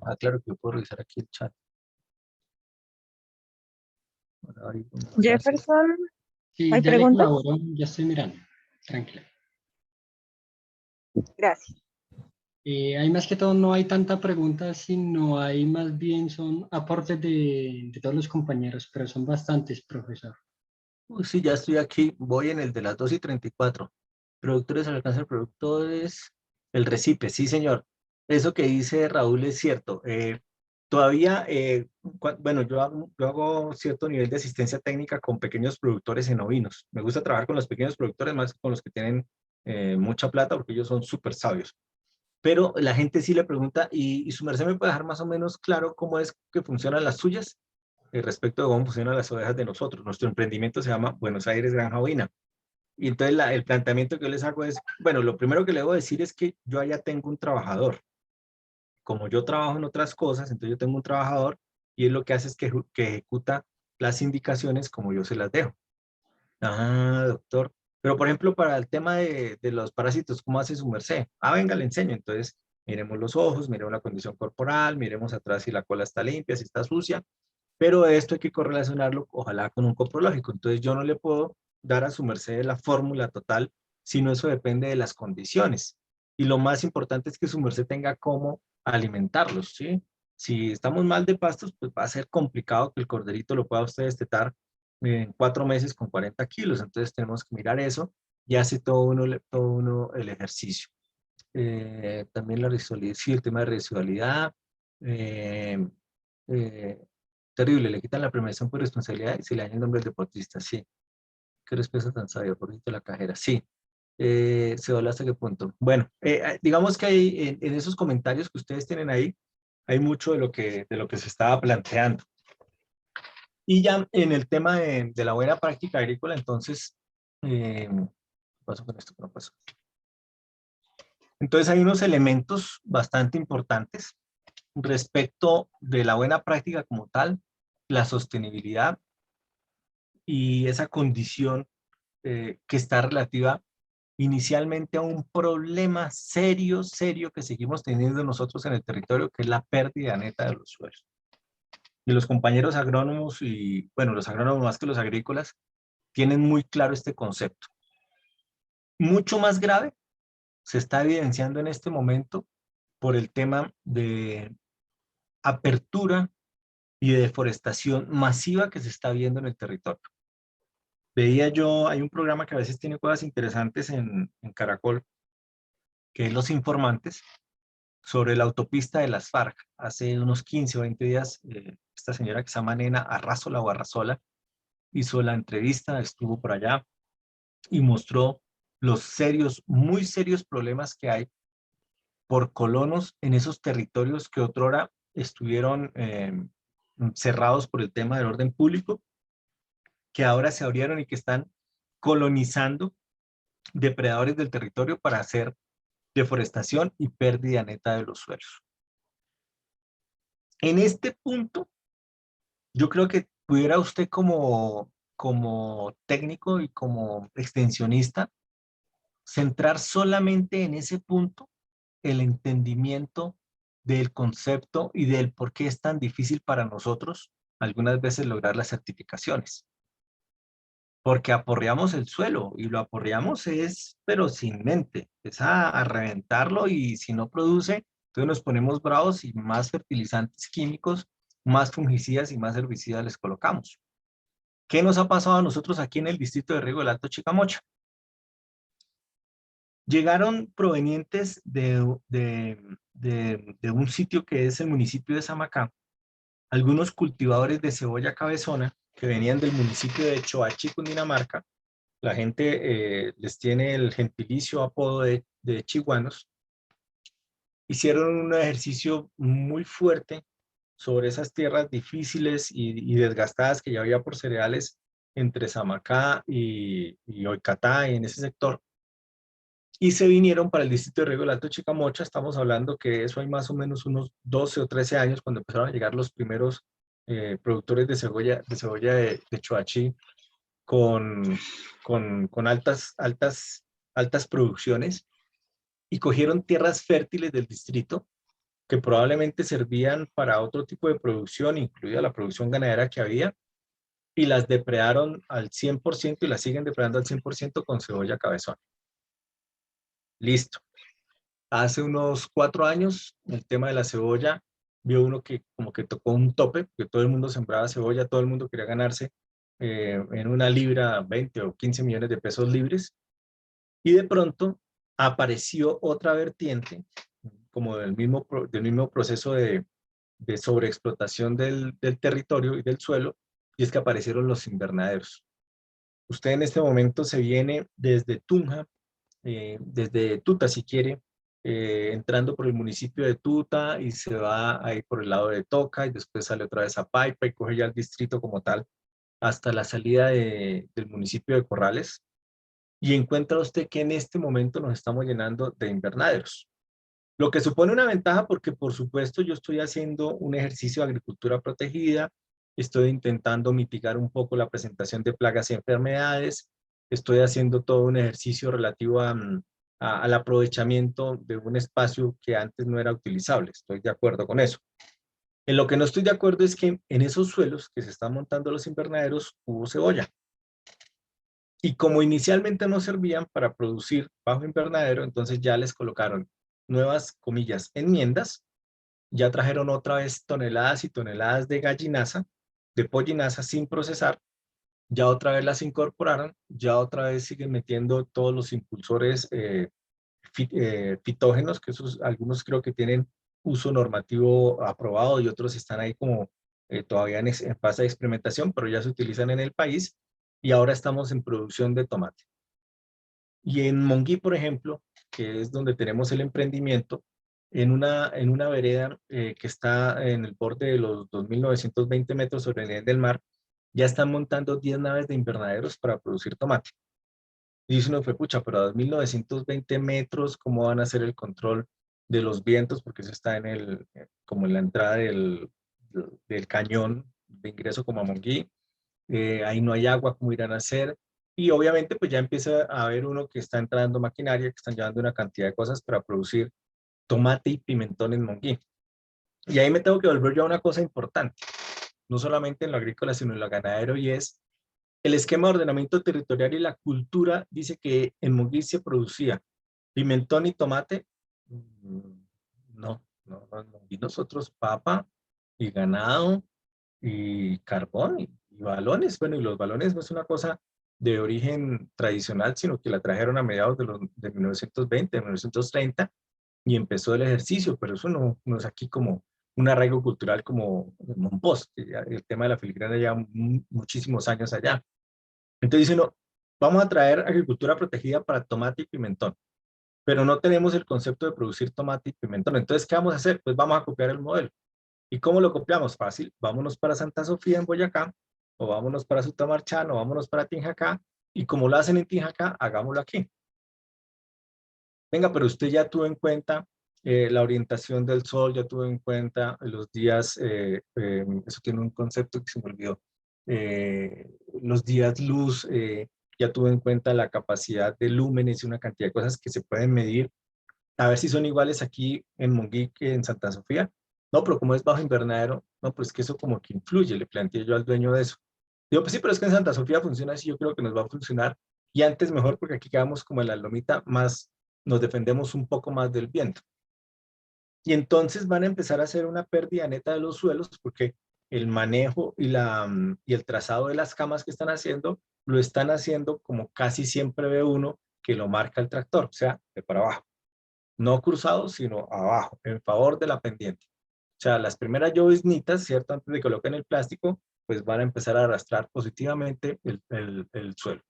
S1: Ah, claro que yo puedo revisar aquí el chat.
S3: Jefferson,
S4: Sí,
S3: ¿hay
S4: ya le
S3: preguntas?
S4: colaboro, ya estoy mirando. Tranquila.
S3: Gracias.
S4: Hay más que todo, no hay tanta pregunta, sino hay más bien son aportes de todos los compañeros, pero son bastantes, profesor.
S1: Sí, ya estoy aquí, voy en el de las 2:34. Productores al alcance de productores, el recipe, sí señor. Eso que dice Raúl es cierto. Todavía, bueno, yo hago cierto nivel de asistencia técnica con pequeños productores en ovinos. Me gusta trabajar con los pequeños productores más que con los que tienen mucha plata porque ellos son súper sabios. Pero la gente sí le pregunta, y su merced me puede dejar más o menos claro cómo es que funcionan las suyas respecto de cómo funcionan las ovejas de nosotros. Nuestro emprendimiento se llama Buenos Aires Granja Ovina. Y entonces el planteamiento que yo les hago es, bueno, lo primero que le debo decir es que yo allá tengo un trabajador. Como yo trabajo en otras cosas, entonces yo tengo un trabajador y él lo que hace es que ejecuta las indicaciones como yo se las dejo. Ah, doctor. Pero, por ejemplo, para el tema de los parásitos, ¿cómo hace su merced? Ah, venga, le enseño. Entonces, miremos los ojos, miremos la condición corporal, miremos atrás si la cola está limpia, si está sucia. Pero esto hay que correlacionarlo, ojalá, con un coprológico. Entonces, yo no le puedo dar a su merced la fórmula total, sino eso depende de las condiciones. Y lo más importante es que su merced tenga cómo alimentarlos, ¿sí? Si estamos mal de pastos, pues va a ser complicado que el corderito lo pueda usted destetar en 4 meses con 40 kilos. Entonces tenemos que mirar eso y hace todo uno el ejercicio. También la residualidad, sí, el tema de residualidad. Eh, eh, terrible, le quitan la premiación por responsabilidad y se le daña el nombre del deportista, sí. Qué respuesta tan sabia, por la cajera, sí. ¿Se habla hasta qué punto? Bueno, digamos que hay, en esos comentarios que ustedes tienen ahí, hay mucho de lo que se estaba planteando. Y ya en el tema de la buena práctica agrícola, entonces, ¿qué pasó con esto? ¿Qué pasó? Entonces hay unos elementos bastante importantes respecto de la buena práctica como tal, la sostenibilidad y esa condición que está relativa inicialmente a un problema serio, serio que seguimos teniendo nosotros en el territorio, que es la pérdida neta de los suelos. Y los compañeros agrónomos y, bueno, los agrónomos más que los agrícolas, tienen muy claro este concepto. Mucho más grave se está evidenciando en este momento por el tema de apertura y de deforestación masiva que se está viendo en el territorio. Veía yo, hay un programa que a veces tiene cosas interesantes en Caracol, que es Los Informantes, sobre la autopista de las FARC. Hace unos 15 o 20 días, esta señora que se llama Nena Arrazola o Arrazola, hizo la entrevista, estuvo por allá y mostró los serios, muy serios problemas que hay por colonos en esos territorios que otrora estuvieron cerrados por el tema del orden público, que ahora se abrieron y que están colonizando depredadores del territorio para hacer deforestación y pérdida neta de los suelos. En este punto, yo creo que pudiera usted como técnico y como extensionista centrar solamente en ese punto el entendimiento del concepto y del por qué es tan difícil para nosotros algunas veces lograr las certificaciones. Porque aporreamos el suelo y lo aporreamos pero sin mente, es a reventarlo y si no produce, entonces nos ponemos bravos y más fertilizantes químicos, más fungicidas y más herbicidas les colocamos. ¿Qué nos ha pasado a nosotros aquí en el distrito de riego del Alto Chicamocha? Llegaron provenientes de un sitio que es el municipio de Samacá, algunos cultivadores de cebolla cabezona que venían del municipio de Choachi, Cundinamarca, la gente les tiene el gentilicio apodo de chiguanos, hicieron un ejercicio muy fuerte sobre esas tierras difíciles y desgastadas que ya había por cereales entre Samacá y Oicatá, y en ese sector, y se vinieron para el distrito de riego del Alto Chicamocha. Estamos hablando que eso hay más o menos unos 12 o 13 años, cuando empezaron a llegar los primeros productores de cebolla de Choachí con, con altas producciones, y cogieron tierras fértiles del distrito que probablemente servían para otro tipo de producción, incluida la producción ganadera que había, y las depredaron al 100% y las siguen depredando al 100% con cebolla cabezón. Listo. Hace unos 4 años, el tema de la cebolla, vio uno que como que tocó un tope, porque todo el mundo sembraba cebolla, todo el mundo quería ganarse en una libra 20 o 15 millones de pesos libres, y de pronto apareció otra vertiente, como del mismo proceso de sobreexplotación del territorio y del suelo, y es que aparecieron los invernaderos. Usted en este momento se viene desde Tunja, desde Tuta si quiere, entrando por el municipio de Tuta y se va ahí por el lado de Toca y después sale otra vez a Paipa y coge ya el distrito como tal hasta la salida del municipio de Corrales, y encuentra usted que en este momento nos estamos llenando de invernaderos. Lo que supone una ventaja porque, por supuesto, yo estoy haciendo un ejercicio de agricultura protegida, estoy intentando mitigar un poco la presentación de plagas y enfermedades, estoy haciendo todo un ejercicio relativo al aprovechamiento de un espacio que antes no era utilizable. Estoy de acuerdo con eso. En lo que no estoy de acuerdo es que en esos suelos que se están montando los invernaderos hubo cebolla. Y como inicialmente no servían para producir bajo invernadero, entonces ya les colocaron nuevas, comillas, enmiendas, ya trajeron otra vez toneladas y toneladas de gallinaza, de pollinaza sin procesar, ya otra vez las incorporaron, ya otra vez siguen metiendo todos los impulsores fitógenos, que esos algunos creo que tienen uso normativo aprobado y otros están ahí como todavía en fase de experimentación, pero ya se utilizan en el país, y ahora estamos en producción de tomate. Y en Monguí, por ejemplo, que es donde tenemos el emprendimiento, en una vereda que está en el borde de los 2.920 metros sobre el nivel del mar, ya están montando 10 naves de invernaderos para producir tomate. Y dice uno, fue pucha, pero a 2.920 metros, ¿cómo van a hacer el control de los vientos? Porque eso está como en la entrada del cañón de ingreso como a Monguí. Ahí no hay agua, ¿cómo irán a hacer? Y obviamente pues ya empieza a haber uno que está entrando maquinaria, que están llevando una cantidad de cosas para producir tomate y pimentón en Monguí. Y ahí me tengo que volver yo a una cosa importante, no solamente en lo agrícola, sino en lo ganadero, y es el esquema de ordenamiento territorial y la cultura. Dice que en Monguí se producía pimentón y tomate. No, no, no, en Monguí nosotros papa y ganado y carbón y balones. Bueno, y los balones no es una cosa de origen tradicional, sino que la trajeron a mediados de 1920, 1930, y empezó el ejercicio, pero eso no es aquí como un arraigo cultural como Monpós, que el tema de la filigrana ya muchísimos años allá. Entonces dice uno, vamos a traer agricultura protegida para tomate y pimentón, pero no tenemos el concepto de producir tomate y pimentón. Entonces, ¿qué vamos a hacer? Pues vamos a copiar el modelo. ¿Y cómo lo copiamos? Fácil, vámonos para Santa Sofía en Boyacá, o vámonos para Sutamarchán, o vámonos para Tinjacá, y como lo hacen en Tinjacá, hagámoslo aquí. Venga, pero usted ya tuvo en cuenta la orientación del sol, ya tuvo en cuenta los días, eso tiene un concepto que se me olvidó, los días luz, ya tuvo en cuenta la capacidad de lúmenes y una cantidad de cosas que se pueden medir, a ver si son iguales aquí en Monguí que en Santa Sofía. No, pero como es bajo invernadero, no, pues que eso como que influye, le planteé yo al dueño de eso. Digo, pues sí, pero es que en Santa Sofía funciona así, yo creo que nos va a funcionar, y antes mejor porque aquí quedamos como en la lomita, más nos defendemos un poco más del viento. Y entonces van a empezar a hacer una pérdida neta de los suelos porque el manejo y el trazado de las camas que están haciendo, lo están haciendo como casi siempre ve uno que lo marca el tractor, o sea, de para abajo. No cruzado, sino abajo, en favor de la pendiente. O sea, las primeras lloviznitas, ¿cierto? Antes de que coloquen el plástico, pues van a empezar a arrastrar positivamente el suelo.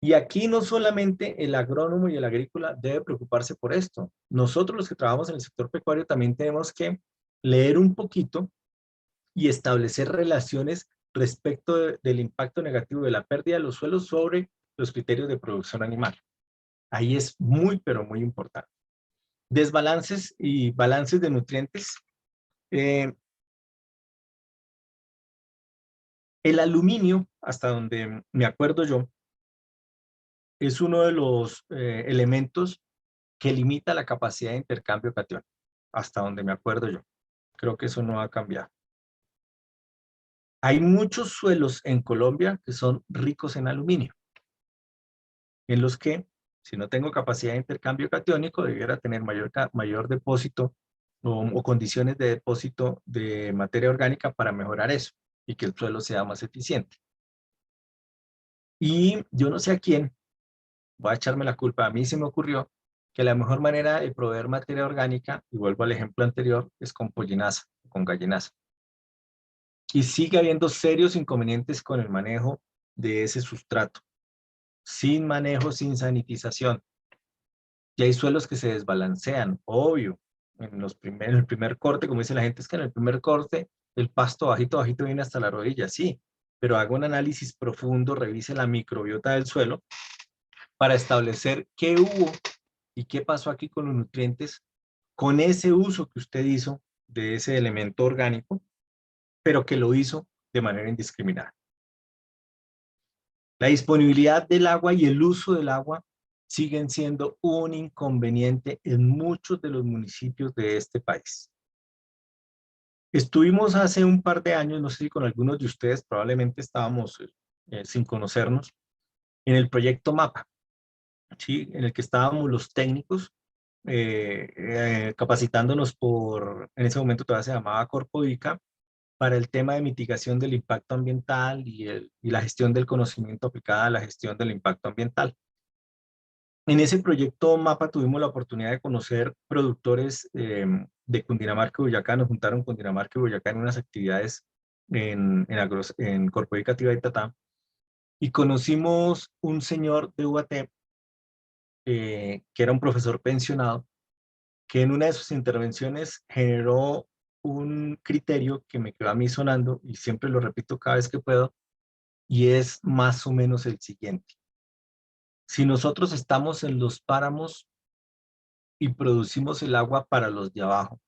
S1: Y aquí no solamente el agrónomo y el agrícola debe preocuparse por esto. Nosotros los que trabajamos en el sector pecuario también tenemos que leer un poquito y establecer relaciones respecto del impacto negativo de la pérdida de los suelos sobre los criterios de producción animal. Ahí es muy, pero muy importante. Desbalances y balances de nutrientes. El aluminio, hasta donde me acuerdo yo, es uno de los elementos que limita la capacidad de intercambio catiónico, hasta donde me acuerdo yo. Creo que eso no ha cambiado. Hay muchos suelos en Colombia que son ricos en aluminio, en los que, si no tengo capacidad de intercambio catiónico, debiera tener mayor depósito o condiciones de depósito de materia orgánica para mejorar eso y que el suelo sea más eficiente. Y yo no sé a quién, voy a echarme la culpa, a mí se me ocurrió que la mejor manera de proveer materia orgánica, y vuelvo al ejemplo anterior, es con pollinaza, con gallinaza. Y sigue habiendo serios inconvenientes con el manejo de ese sustrato, sin manejo, sin sanitización. Y hay suelos que se desbalancean, obvio. En el primer corte, como dice la gente, es que en el primer corte el pasto bajito, bajito viene hasta la rodilla, sí, pero haga un análisis profundo, revise la microbiota del suelo para establecer qué hubo y qué pasó aquí con los nutrientes, con ese uso que usted hizo de ese elemento orgánico, pero que lo hizo de manera indiscriminada. La disponibilidad del agua y el uso del agua siguen siendo un inconveniente en muchos de los municipios de este país. Estuvimos hace un par de años, no sé si con algunos de ustedes, probablemente estábamos sin conocernos, en el proyecto MAPA, ¿sí? En el que estábamos los técnicos capacitándonos en ese momento todavía se llamaba Corpovica, para el tema de mitigación del impacto ambiental y la gestión del conocimiento aplicada a la gestión del impacto ambiental. En ese proyecto MAPA tuvimos la oportunidad de conocer productores de Cundinamarca y Boyacá, nos juntaron Cundinamarca y Boyacá en unas actividades en Corpovica Tibaitatá, y conocimos un señor de UAT que era un profesor pensionado, que en una de sus intervenciones generó un criterio que me quedó a mí sonando y siempre lo repito cada vez que puedo, y es más o menos el siguiente. Si nosotros estamos en los páramos y producimos el agua para los de abajo,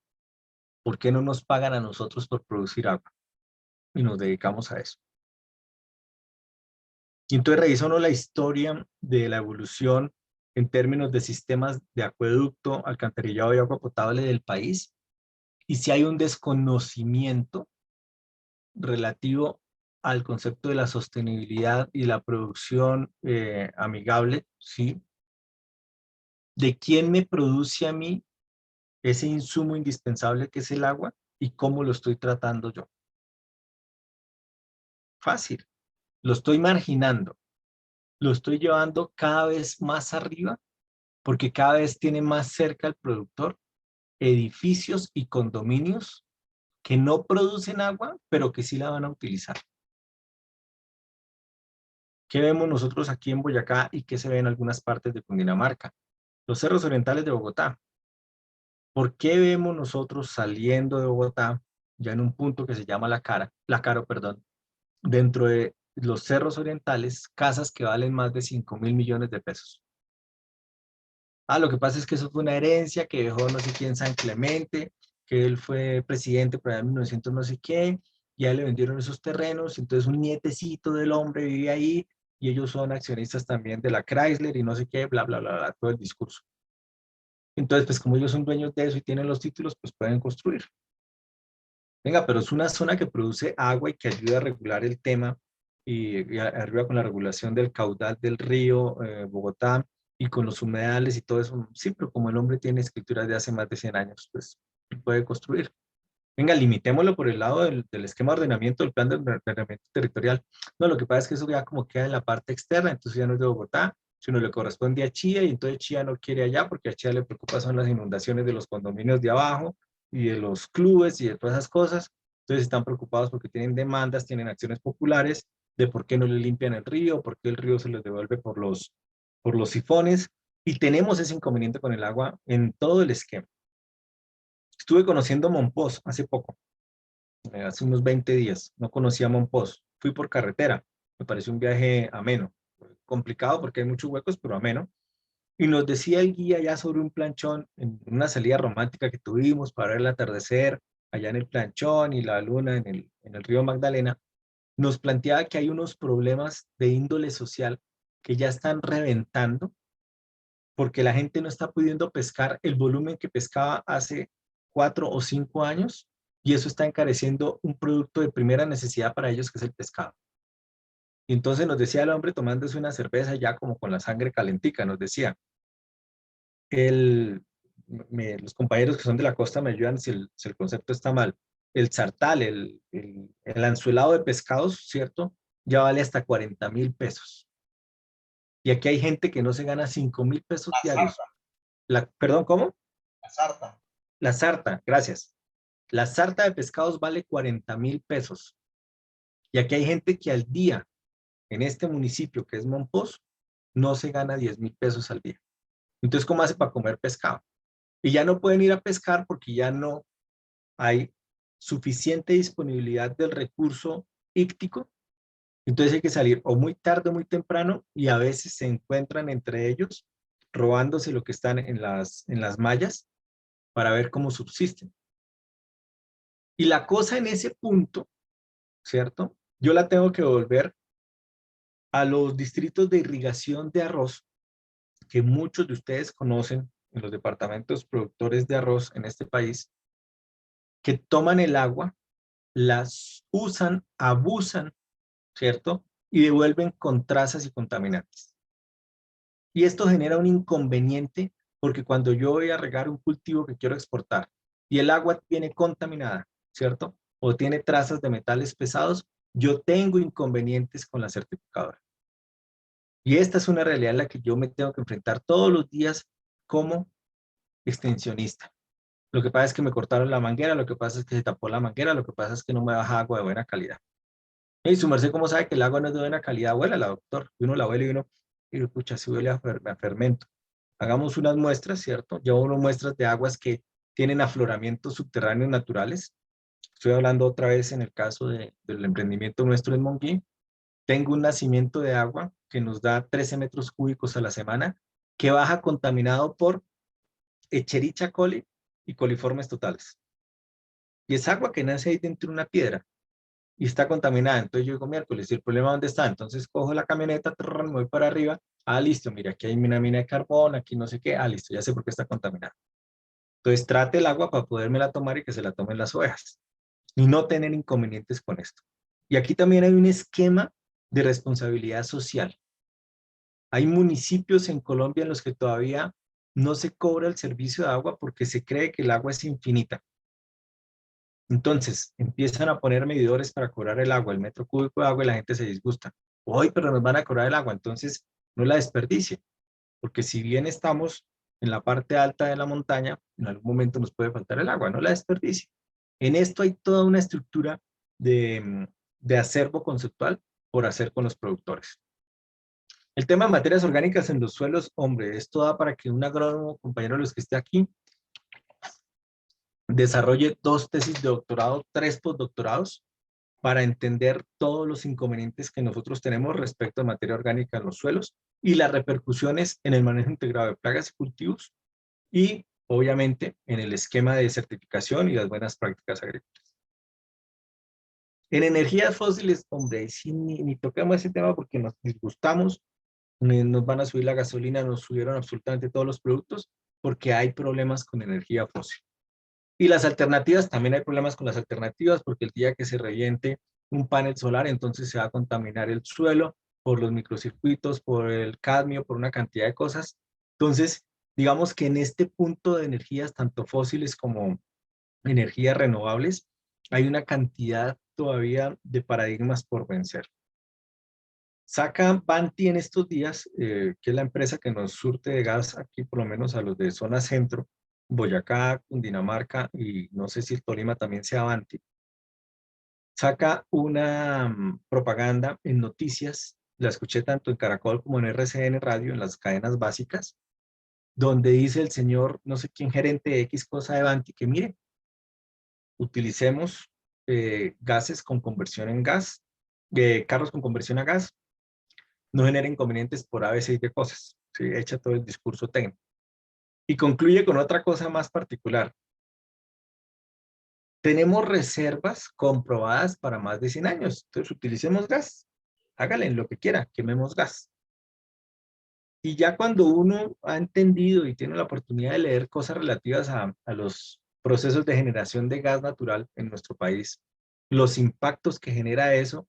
S1: ¿por qué no nos pagan a nosotros por producir agua? Y nos dedicamos a eso. Y entonces revisa uno la historia de la evolución en términos de sistemas de acueducto, alcantarillado y agua potable del país, y si hay un desconocimiento relativo al concepto de la sostenibilidad y la producción amigable, ¿sí? ¿De quién me produce a mí ese insumo indispensable que es el agua y cómo lo estoy tratando yo? Fácil. Lo estoy marginando. Lo estoy llevando cada vez más arriba porque cada vez tiene más cerca al productor edificios y condominios que no producen agua, pero que sí la van a utilizar. ¿Qué vemos nosotros aquí en Boyacá y qué se ve en algunas partes de Cundinamarca? Los cerros orientales de Bogotá. ¿Por qué vemos nosotros saliendo de Bogotá, ya en un punto que se llama La Caro, perdón, dentro de los cerros orientales, casas que valen más de 5.000 millones de pesos? Ah, lo que pasa es que eso fue una herencia que dejó no sé quién, San Clemente, que él fue presidente por allá en 1900 no sé qué, ya le vendieron esos terrenos, entonces un nietecito del hombre vive ahí, y ellos son accionistas también de la Chrysler y no sé qué, bla, bla, bla, bla, todo el discurso. Entonces, pues como ellos son dueños de eso y tienen los títulos, pues pueden construir. Venga, pero es una zona que produce agua y que ayuda a regular el tema, y arriba con la regulación del caudal del río Bogotá, y con los humedales y todo eso. Sí, pero como el hombre tiene escrituras de hace más de 100 años, pues puede construir. Venga, limitémoslo por el lado del esquema de ordenamiento, del plan de ordenamiento territorial. No, lo que pasa es que eso ya como queda en la parte externa, entonces ya no es de Bogotá, sino le corresponde a Chía, y entonces Chía no quiere allá porque a Chía le preocupa son las inundaciones de los condominios de abajo y de los clubes y de todas esas cosas. Entonces están preocupados porque tienen demandas, tienen acciones populares de por qué no le limpian el río, por qué el río se les devuelve por los sifones, y tenemos ese inconveniente con el agua en todo el esquema. Estuve conociendo Mompox hace poco, hace unos 20 días, no conocía Mompox, fui por carretera, me pareció un viaje ameno, complicado porque hay muchos huecos, pero ameno, y nos decía el guía ya sobre un planchón, en una salida romántica que tuvimos para ver el atardecer, allá en el planchón y la luna en el río Magdalena, nos planteaba que hay unos problemas de índole social que ya están reventando porque la gente no está pudiendo pescar el volumen que pescaba hace 4 o 5 años y eso está encareciendo un producto de primera necesidad para ellos que es el pescado. Y entonces nos decía el hombre tomándose una cerveza ya como con la sangre calentica, nos decía, los compañeros que son de la costa me ayudan si el concepto está mal, el sartal, el anzuelado de pescados, ¿cierto? Ya vale hasta 40.000 pesos. Y aquí hay gente que no se gana 5.000 pesos diarios. Perdón, ¿cómo?
S3: La sarta.
S1: La sarta, gracias. La sarta de pescados vale 40.000 pesos. Y aquí hay gente que al día, en este municipio que es Mompox, no se gana 10.000 pesos al día. Entonces, ¿cómo hace para comer pescado? Y ya no pueden ir a pescar porque ya no hay suficiente disponibilidad del recurso íctico. Entonces hay que salir o muy tarde o muy temprano y a veces se encuentran entre ellos robándose lo que están en las mallas para ver cómo subsisten. Y la cosa en ese punto, ¿cierto? Yo la tengo que volver a los distritos de irrigación de arroz que muchos de ustedes conocen en los departamentos productores de arroz en este país, que toman el agua, las usan, abusan, ¿cierto? Y devuelven con trazas y contaminantes. Y esto genera un inconveniente porque cuando yo voy a regar un cultivo que quiero exportar y el agua viene contaminada, ¿cierto? O tiene trazas de metales pesados, yo tengo inconvenientes con la certificadora. Y esta es una realidad en la que yo me tengo que enfrentar todos los días como extensionista. Lo que pasa es que me cortaron la manguera, lo que pasa es que se tapó la manguera, lo que pasa es que no me baja agua de buena calidad. Y su merced, ¿cómo sabe que el agua no es de buena calidad? Huélala, doctor. Y uno la huele y pucha, si huele a fermento. Hagamos unas muestras, ¿cierto? Llevo unas muestras de aguas que tienen afloramientos subterráneos naturales. Estoy hablando otra vez en el caso del emprendimiento nuestro en Monguí. Tengo un nacimiento de agua que nos da 13 metros cúbicos a la semana, que baja contaminado por Escherichia coli y coliformes totales. Y es agua que nace ahí dentro de una piedra y está contaminada. Entonces yo digo, miércoles, ¿y el problema dónde está? Entonces cojo la camioneta, me voy para arriba. Ah, listo, mira, aquí hay una mina de carbón, aquí no sé qué. Ah, listo, ya sé por qué está contaminada. Entonces trate el agua para podérmela tomar y que se la tomen las ovejas. Y no tener inconvenientes con esto. Y aquí también hay un esquema de responsabilidad social. Hay municipios en Colombia en los que todavía no se cobra el servicio de agua porque se cree que el agua es infinita. Entonces, empiezan a poner medidores para cobrar el agua, el metro cúbico de agua, y la gente se disgusta. Hoy, pero nos van a cobrar el agua, entonces no la desperdicie, porque si bien estamos en la parte alta de la montaña, en algún momento nos puede faltar el agua, no la desperdicie. En esto hay toda una estructura de acervo conceptual por hacer con los productores. El tema de materias orgánicas en los suelos, hombre, esto da para que un agrónomo, compañero de los que esté aquí, desarrolle 2 tesis de doctorado, 3 postdoctorados, para entender todos los inconvenientes que nosotros tenemos respecto a materia orgánica en los suelos y las repercusiones en el manejo integrado de plagas y cultivos y, obviamente, en el esquema de certificación y las buenas prácticas agrícolas. En energías fósiles, hombre, sí, ni toquemos ese tema porque nos disgustamos, nos van a subir la gasolina, nos subieron absolutamente todos los productos porque hay problemas con energía fósil. Y las alternativas, también hay problemas con las alternativas porque el día que se reviente un panel solar, entonces se va a contaminar el suelo por los microcircuitos, por el cadmio, por una cantidad de cosas. Entonces, digamos que en este punto de energías, tanto fósiles como energías renovables, hay una cantidad todavía de paradigmas por vencer. Saca Banti en estos días, que es la empresa que nos surte de gas aquí, por lo menos a los de zona centro, Boyacá, Cundinamarca y no sé si el Tolima también sea Banti. saca una propaganda en noticias, la escuché tanto en Caracol como en RCN Radio, en las cadenas básicas, donde dice el señor, no sé quién, gerente de X cosa de Banti, que mire, utilicemos gases con conversión en gas, carros con conversión a gas, no genera inconvenientes por A, B, C y de cosas. ¿Sí? Echa todo el discurso técnico. Y concluye con otra cosa más particular. Tenemos reservas comprobadas para más de 100 años. Entonces, utilicemos gas. Hágale en lo que quiera, quememos gas. Y ya cuando uno ha entendido y tiene la oportunidad de leer cosas relativas a los procesos de generación de gas natural en nuestro país, los impactos que genera eso,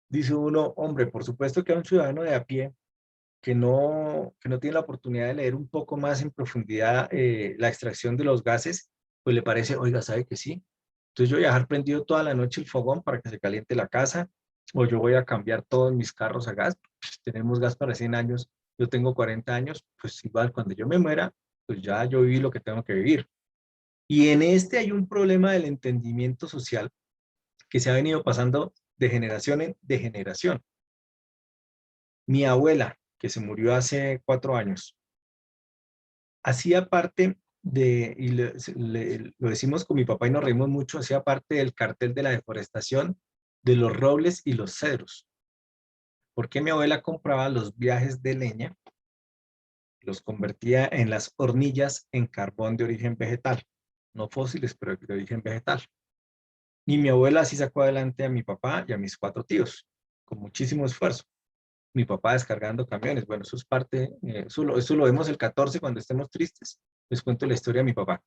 S1: dice uno, hombre, por supuesto que a un ciudadano de a pie que no tiene la oportunidad de leer un poco más en profundidad la extracción de los gases, pues le parece, oiga, ¿sabe que sí? Entonces yo voy a dejar prendido toda la noche el fogón para que se caliente la casa, o yo voy a cambiar todos mis carros a gas, pues tenemos gas para 100 años, yo tengo 40 años, pues igual cuando yo me muera, pues ya yo viví lo que tengo que vivir. Y en este hay un problema del entendimiento social que se ha venido pasando de generación en de generación. Mi abuela, que se murió hace 4 años, hacía parte de, y lo decimos con mi papá y nos reímos mucho, hacía parte del cartel de la deforestación de los robles y los cedros. Porque mi abuela compraba los viajes de leña, los convertía en las hornillas en carbón de origen vegetal, no fósiles, pero de origen vegetal. Y mi abuela así sacó adelante a mi papá y a mis 4 tíos, con muchísimo esfuerzo. Mi papá descargando camiones. Bueno, eso es parte, eso lo vemos el 14 cuando estemos tristes. Les cuento la historia de mi papá.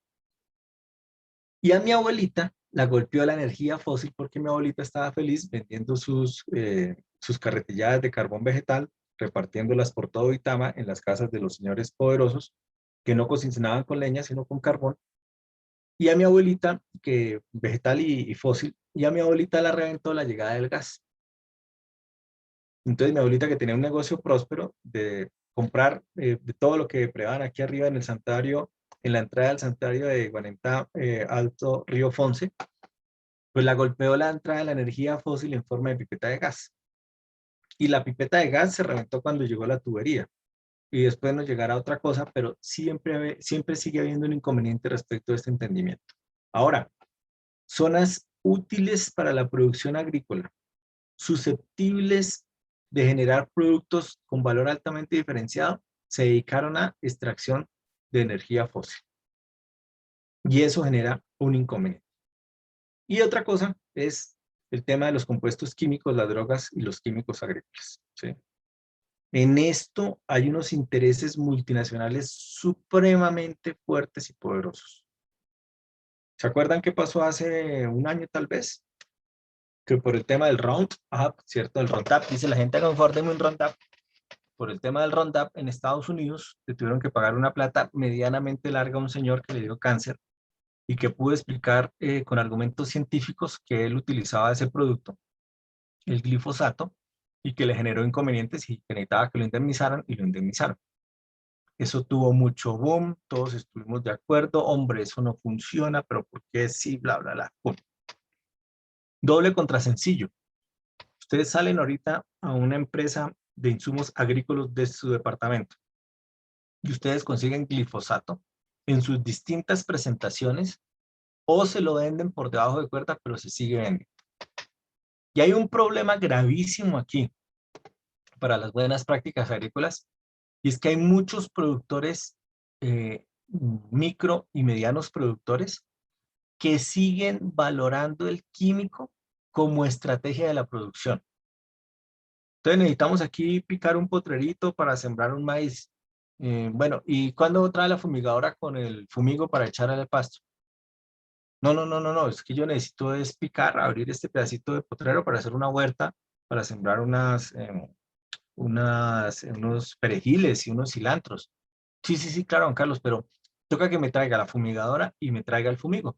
S1: Y a mi abuelita la golpeó la energía fósil porque mi abuelita estaba feliz vendiendo sus carretilladas de carbón vegetal, repartiéndolas por todo Itama en las casas de los señores poderosos que no cocinaban con leña, sino con carbón. Y a mi abuelita, que vegetal y fósil, y a mi abuelita la reventó la llegada del gas. Entonces mi abuelita, que tenía un negocio próspero de comprar de todo lo que depredaban aquí arriba en el santuario, en la entrada del santuario de Guanentá, Alto Río Fonce, pues la golpeó la entrada de la energía fósil en forma de pipeta de gas. Y la pipeta de gas se reventó cuando llegó la tubería. Y después nos llegará otra cosa, pero siempre sigue habiendo un inconveniente respecto a este entendimiento. Ahora, zonas útiles para la producción agrícola, susceptibles de generar productos con valor altamente diferenciado, se dedicaron a extracción de energía fósil. Y eso genera un inconveniente. Y otra cosa es el tema de los compuestos químicos, las drogas y los químicos agrícolas. ¿Sí? En esto hay unos intereses multinacionales supremamente fuertes y poderosos. ¿Se acuerdan qué pasó hace un año tal vez? Que por el tema del Roundup, ¿cierto? El Roundup, dice la gente, confórteme un Roundup. Por el tema del Roundup en Estados Unidos, le tuvieron que pagar una plata medianamente larga a un señor que le dio cáncer y que pudo explicar con argumentos científicos que él utilizaba ese producto, el glifosato, y que le generó inconvenientes y que necesitaba que lo indemnizaran y lo indemnizaron. Eso tuvo mucho boom, todos estuvimos de acuerdo, hombre, eso no funciona, pero ¿por qué sí? Bla, bla, bla. Boom. Doble contra sencillo. Ustedes salen ahorita a una empresa de insumos agrícolas de su departamento y ustedes consiguen glifosato en sus distintas presentaciones o se lo venden por debajo de cuerda, pero se sigue vendiendo. Y hay un problema gravísimo aquí para las buenas prácticas agrícolas y es que hay muchos productores, micro y medianos productores, que siguen valorando el químico como estrategia de la producción. Entonces necesitamos aquí picar un potrerito para sembrar un maíz. Bueno, ¿y cuándo trae la fumigadora con el fumigo para echar al pasto? No, es que yo necesito es picar, abrir este pedacito de potrero para hacer una huerta, para sembrar unos perejiles y unos cilantros. Sí, claro, Juan Carlos, pero toca que me traiga la fumigadora y me traiga el fumigo.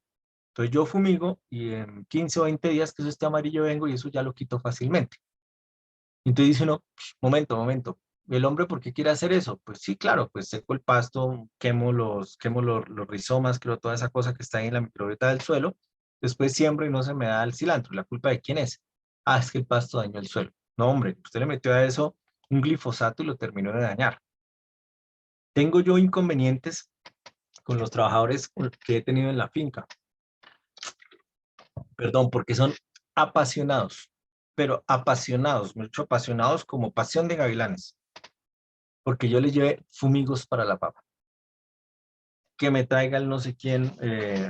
S1: Entonces yo fumigo y en 15 o 20 días que eso esté amarillo vengo y eso ya lo quito fácilmente. Entonces dice uno, momento, ¿el hombre por qué quiere hacer eso? Pues sí, claro, pues seco el pasto, quemo los rizomas, creo, toda esa cosa que está ahí en la microbiota del suelo, Después siembro y no se me da el cilantro. ¿La culpa de quién es? Ah, es que el pasto dañó el suelo. No, hombre, usted le metió a eso un glifosato y lo terminó de dañar. Tengo yo inconvenientes con los trabajadores que he tenido en la finca. Perdón, porque son apasionados, pero apasionados, mucho apasionados como pasión de gavilanes. Porque yo les llevé fumigos para la papa. Que me traiga el no sé quién,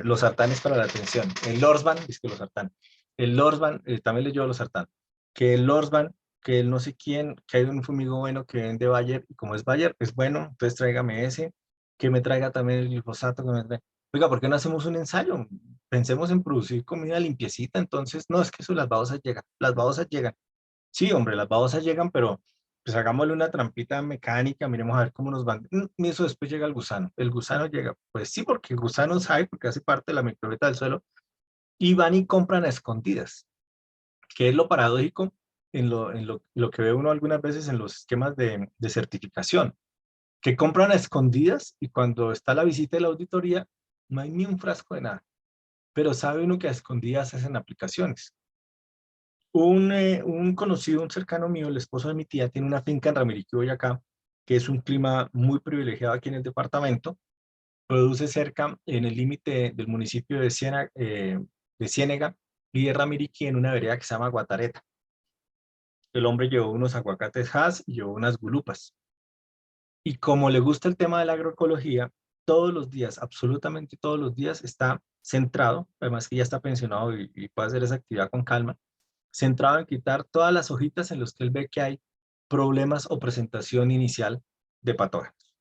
S1: los sartanes para la atención. El Lorsban, es que los sartán. El Lorsban, también le llevo los sartán. Que el Lorsban, que el no sé quién, que hay un fumigo bueno que vende Bayer, y como es Bayer, es bueno, entonces tráigame ese. Que me traiga también el glifosato. Que me traiga. Oiga, ¿por qué no hacemos un ensayo? Pensemos en producir comida limpiecita, entonces, no, es que eso las babosas llegan, las babosas llegan. Sí, hombre, las babosas llegan, pero pues hagámosle una trampita mecánica, miremos a ver cómo nos van. Y eso después llega el gusano. El gusano llega, pues sí, porque el gusano sabe, porque hace parte de la microbiota del suelo, y van y compran a escondidas, que es lo paradójico lo que ve uno algunas veces en los esquemas de certificación, que compran a escondidas y cuando está la visita de la auditoría, no hay ni un frasco de nada, pero sabe uno que a escondidas hacen aplicaciones. Un conocido, un cercano mío, el esposo de mi tía, tiene una finca en Ramiriquí, Boyacá, que es un clima muy privilegiado aquí en el departamento. Produce cerca, en el límite del municipio de Ciénega y de Ramiriquí, en una vereda que se llama Guatareta. El hombre llevó unos aguacates Hass y llevó unas gulupas. Y como le gusta el tema de la agroecología, todos los días, absolutamente todos los días, está centrado, además que ya está pensionado y puede hacer esa actividad con calma, centrado en quitar todas las hojitas en las que él ve que hay problemas o presentación inicial de patógenos.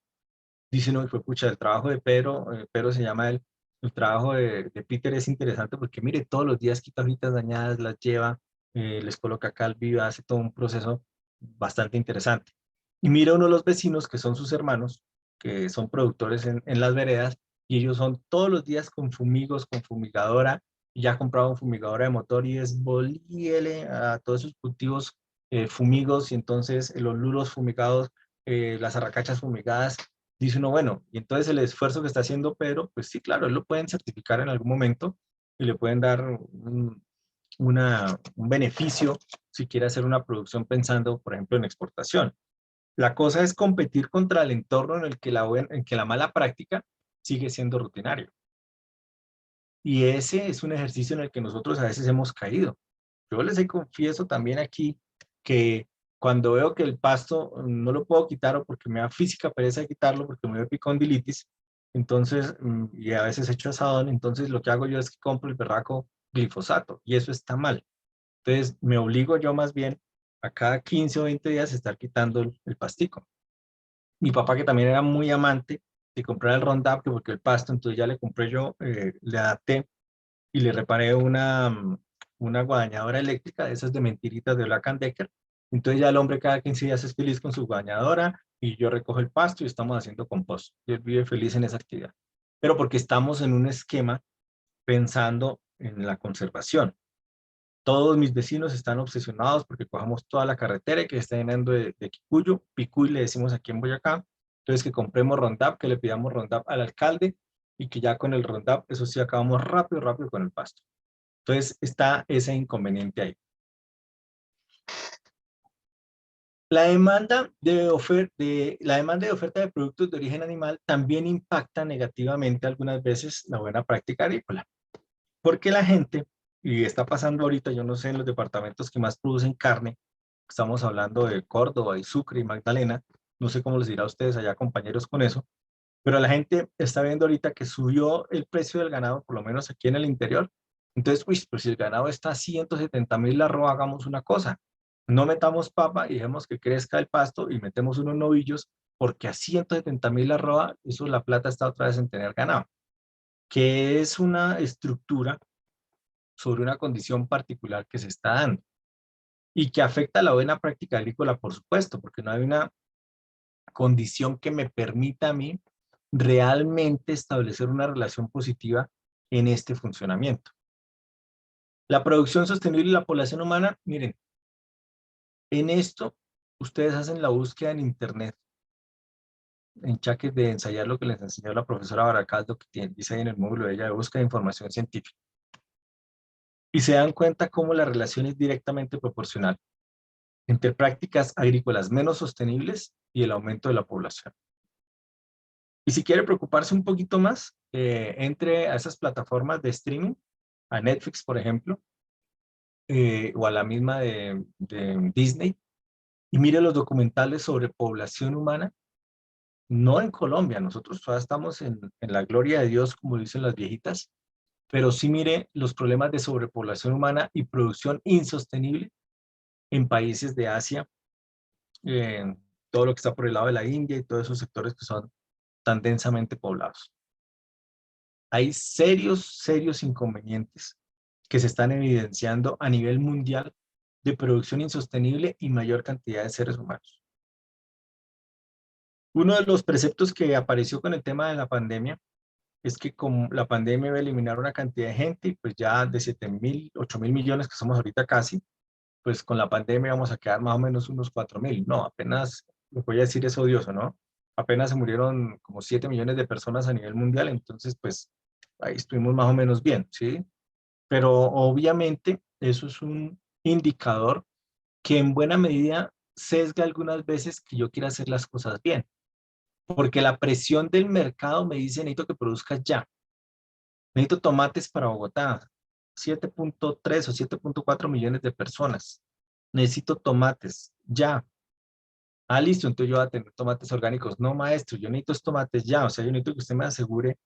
S1: Dice, no, fue pucha, el trabajo de Pedro, Pedro se llama él, el trabajo de Peter es interesante porque mire, todos los días quita hojitas dañadas, las lleva, les coloca cal viva, hace todo un proceso bastante interesante. Y mira uno de los vecinos que son sus hermanos, que son productores en las veredas, y ellos son todos los días con fumigos, con fumigadora, y ya ha comprado un fumigadora de motor y es bolíele a todos esos cultivos fumigos, y entonces los lulos fumigados, las arracachas fumigadas, dice uno, bueno, y entonces el esfuerzo que está haciendo Pedro, pues sí, claro, él lo pueden certificar en algún momento y le pueden dar un beneficio si quiere hacer una producción pensando, por ejemplo, en exportación. La cosa es competir contra el entorno en el que en que la mala práctica sigue siendo rutinario. Y ese es un ejercicio en el que nosotros a veces hemos caído. Yo les confieso también aquí que cuando veo que el pasto no lo puedo quitar o porque me da física pereza de quitarlo porque me da epicondilitis, entonces, y a veces echo asadón, entonces lo que hago yo es que compro el berraco glifosato y eso está mal. Entonces me obligo yo más bien a cada 15 o 20 días estar quitando el pastico. Mi papá, que también era muy amante de comprar el Roundup, que porque el pasto, entonces ya le compré yo, le adapté y le reparé una guadañadora eléctrica, de esas de mentiritas de Black & Decker. Entonces ya el hombre cada 15 días es feliz con su guadañadora y yo recojo el pasto y estamos haciendo compost. Y él vive feliz en esa actividad. Pero porque estamos en un esquema pensando en la conservación. Todos mis vecinos están obsesionados porque cojamos toda la carretera y que se está llenando de quicuyo, picuy le decimos aquí en Boyacá. Entonces que compremos Roundup, que le pidamos Roundup al alcalde y que ya con el Roundup, eso sí, acabamos rápido, rápido con el pasto. Entonces está ese inconveniente ahí. La demanda de oferta de productos de origen animal también impacta negativamente algunas veces la buena práctica agrícola. Porque la gente, y está pasando ahorita, yo no sé, en los departamentos que más producen carne, estamos hablando de Córdoba y Sucre y Magdalena, no sé cómo les dirá a ustedes allá, compañeros, con eso, pero la gente está viendo ahorita que subió el precio del ganado, por lo menos aquí en el interior. Entonces, uy, pues si el ganado está a 170.000 la roa, hagamos una cosa, no metamos papa y dejemos que crezca el pasto y metemos unos novillos, porque a 170.000 la roa, eso la plata está otra vez en tener ganado, que es una estructura sobre una condición particular que se está dando y que afecta a la buena práctica agrícola, por supuesto, porque no hay una condición que me permita a mí realmente establecer una relación positiva en este funcionamiento. La producción sostenible y la población humana, miren, en esto ustedes hacen la búsqueda en internet, en Chaques de ensayar lo que les enseñó la profesora Baracaldo, que dice ahí en el módulo de ella de búsqueda de información científica. y se dan cuenta cómo la relación es directamente proporcional entre prácticas agrícolas menos sostenibles y el aumento de la población. Y si quiere preocuparse un poquito más, entre a esas plataformas de streaming, a Netflix, por ejemplo, o a la misma de Disney, y mire los documentales sobre población humana, no en Colombia, nosotros todavía estamos en la gloria de Dios, como dicen las viejitas, pero sí mire los problemas de sobrepoblación humana y producción insostenible en países de Asia, todo lo que está por el lado de la India y todos esos sectores que son tan densamente poblados. Hay serios inconvenientes que se están evidenciando a nivel mundial de producción insostenible y mayor cantidad de seres humanos. Uno de los preceptos que apareció con el tema de la pandemia es que como la pandemia iba a eliminar una cantidad de gente, y pues ya de 7.000, 8.000 millones que somos ahorita casi, pues con la pandemia vamos a quedar más o menos unos 4.000. No, apenas, lo voy a decir, es odioso, ¿no? Apenas se murieron como 7 millones de personas a nivel mundial, entonces pues ahí estuvimos más o menos bien, ¿sí? Pero obviamente eso es un indicador que en buena medida sesga algunas veces que yo quiera hacer las cosas bien, porque la presión del mercado me dice necesito que produzcas ya, necesito tomates para Bogotá, 7.3 o 7.4 millones de personas, necesito tomates ya. Ah, listo, entonces yo voy a tener tomates orgánicos. No, maestro, yo necesito estos tomates ya, o sea, yo necesito que usted me asegure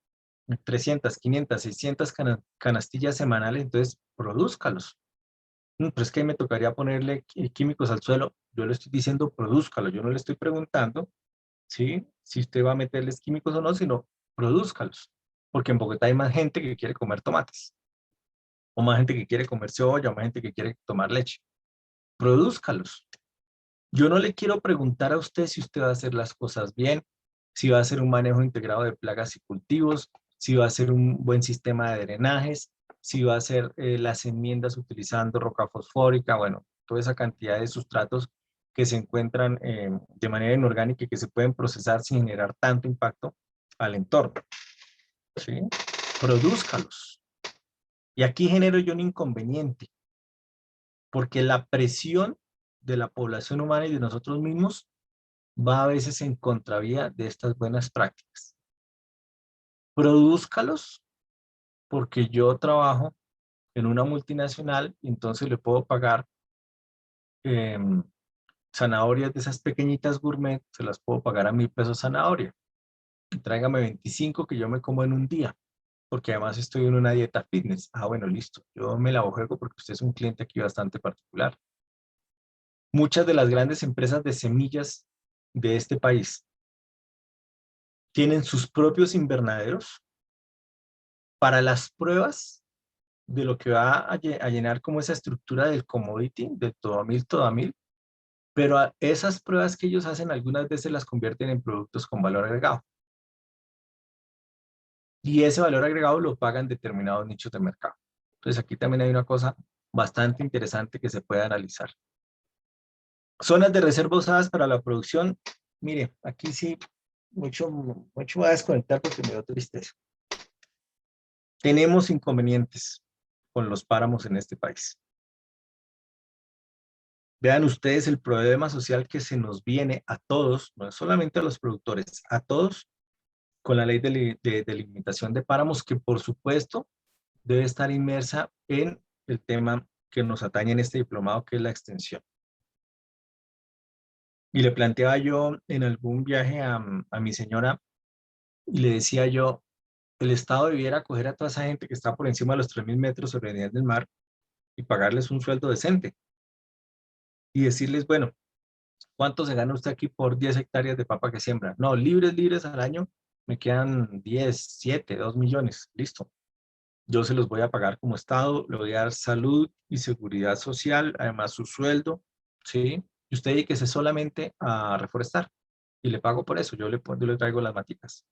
S1: 300, 500, 600 canastillas semanales, entonces produzcalos. Pero es que ahí me tocaría ponerle químicos al suelo. Yo le estoy diciendo produzcalo, yo no le estoy preguntando, ¿sí? Si usted va a meterles químicos o no, sino produzcalos. Porque en Bogotá hay más gente que quiere comer tomates, o más gente que quiere comer cebolla, o más gente que quiere tomar leche. Produzcalos. Yo no le quiero preguntar a usted si usted va a hacer las cosas bien, si va a hacer un manejo integrado de plagas y cultivos, si va a hacer un buen sistema de drenajes, si va a hacer las enmiendas utilizando roca fosfórica, bueno, toda esa cantidad de sustratos que se encuentran de manera inorgánica y que se pueden procesar sin generar tanto impacto al entorno, ¿sí? Produzcalos. Y aquí genero yo un inconveniente, porque la presión de la población humana y de nosotros mismos va a veces en contravía de estas buenas prácticas. Produzcalos, porque yo trabajo en una multinacional y entonces le puedo pagar eh, zanahorias de esas pequeñitas gourmet, se las puedo pagar a 1.000 pesos zanahoria. Y tráigame 25 que yo me como en un día, porque además estoy en una dieta fitness. Ah, bueno, listo. Yo me la juego porque usted es un cliente aquí bastante particular. Muchas de las grandes empresas de semillas de este país tienen sus propios invernaderos para las pruebas de lo que va a llenar como esa estructura del commodity, de todo a mil, pero esas pruebas que ellos hacen algunas veces las convierten en productos con valor agregado. Y ese valor agregado lo pagan determinados nichos de mercado. Entonces aquí también hay una cosa bastante interesante que se puede analizar. Zonas de reserva usadas para la producción. Mire, aquí sí, mucho voy a desconectar porque me dio tristeza. Tenemos inconvenientes con los páramos en este país. Vean ustedes el problema social que se nos viene a todos, no solamente a los productores, a todos, con la ley de limitación de páramos, que por supuesto debe estar inmersa en el tema que nos atañe en este diplomado, que es la extensión. Y le planteaba yo en algún viaje a mi señora, y le decía yo, el Estado debiera acoger a toda esa gente que está por encima de los 3.000 metros sobre el nivel del mar y pagarles un sueldo decente. Y decirles, bueno, ¿cuánto se gana usted aquí por 10 hectáreas de papa que siembra? No, libres al año, me quedan 10, 7, 2 millones, listo. Yo se los voy a pagar como Estado, le voy a dar salud y seguridad social, además su sueldo, ¿sí? Y usted dedíquese solamente a reforestar y le pago por eso, yo le traigo las maticas.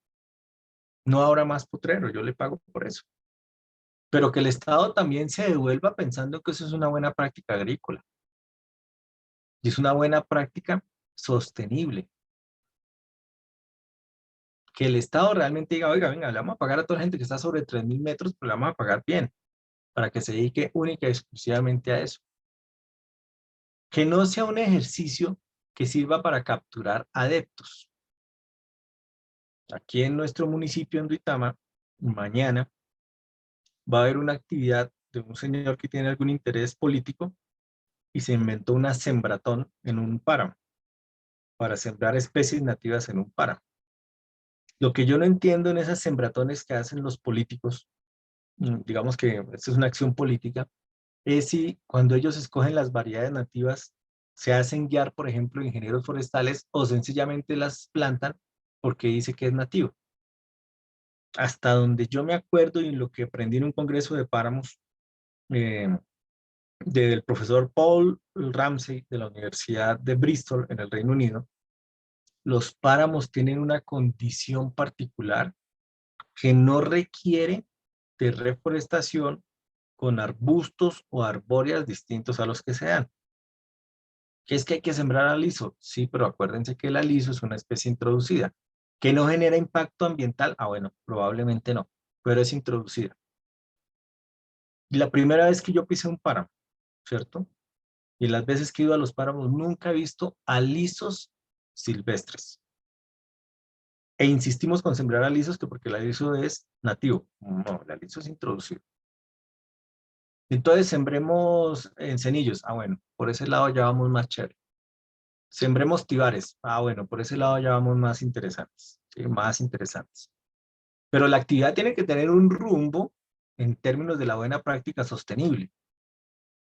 S1: No habrá más potrero, yo le pago por eso. Pero que el Estado también se devuelva pensando que eso es una buena práctica agrícola. Y es una buena práctica sostenible. Que el Estado realmente diga, oiga, venga, le vamos a pagar a toda la gente que está sobre 3.000 metros, pero le vamos a pagar bien. para que se dedique única y exclusivamente a eso. Que no sea un ejercicio que sirva para capturar adeptos. Aquí en nuestro municipio, en Duitama, mañana va a haber una actividad de un señor que tiene algún interés político y se inventó una sembratón en un páramo para sembrar especies nativas en un páramo. Lo que yo no entiendo en esas sembratones que hacen los políticos, digamos que esta es una acción política, es si cuando ellos escogen las variedades nativas se hacen guiar, por ejemplo, ingenieros forestales o sencillamente las plantan porque dice que es nativo. Hasta donde yo me acuerdo y lo que aprendí en un congreso de páramos del profesor Paul Ramsey de la Universidad de Bristol en el Reino Unido, los páramos tienen una condición particular que no requiere de reforestación con arbustos o arbóreas distintos a los que se dan. ¿Qué es que hay que sembrar aliso? Sí, pero acuérdense que el aliso es una especie introducida. ¿Que no genera impacto ambiental? Ah, bueno, probablemente no, pero es introducida. Y la primera vez que yo pisé un páramo, ¿cierto? Y las veces que he ido a los páramos nunca he visto alisos silvestres. E insistimos con sembrar alisos que porque el aliso es nativo. No, el aliso es introducido. Entonces sembremos encenillos. Ah, bueno, por ese lado ya vamos más chévere. Sembremos tibares. Ah, bueno, por ese lado ya vamos más interesantes. ¿Sí? Más interesantes. Pero la actividad tiene que tener un rumbo en términos de la buena práctica sostenible.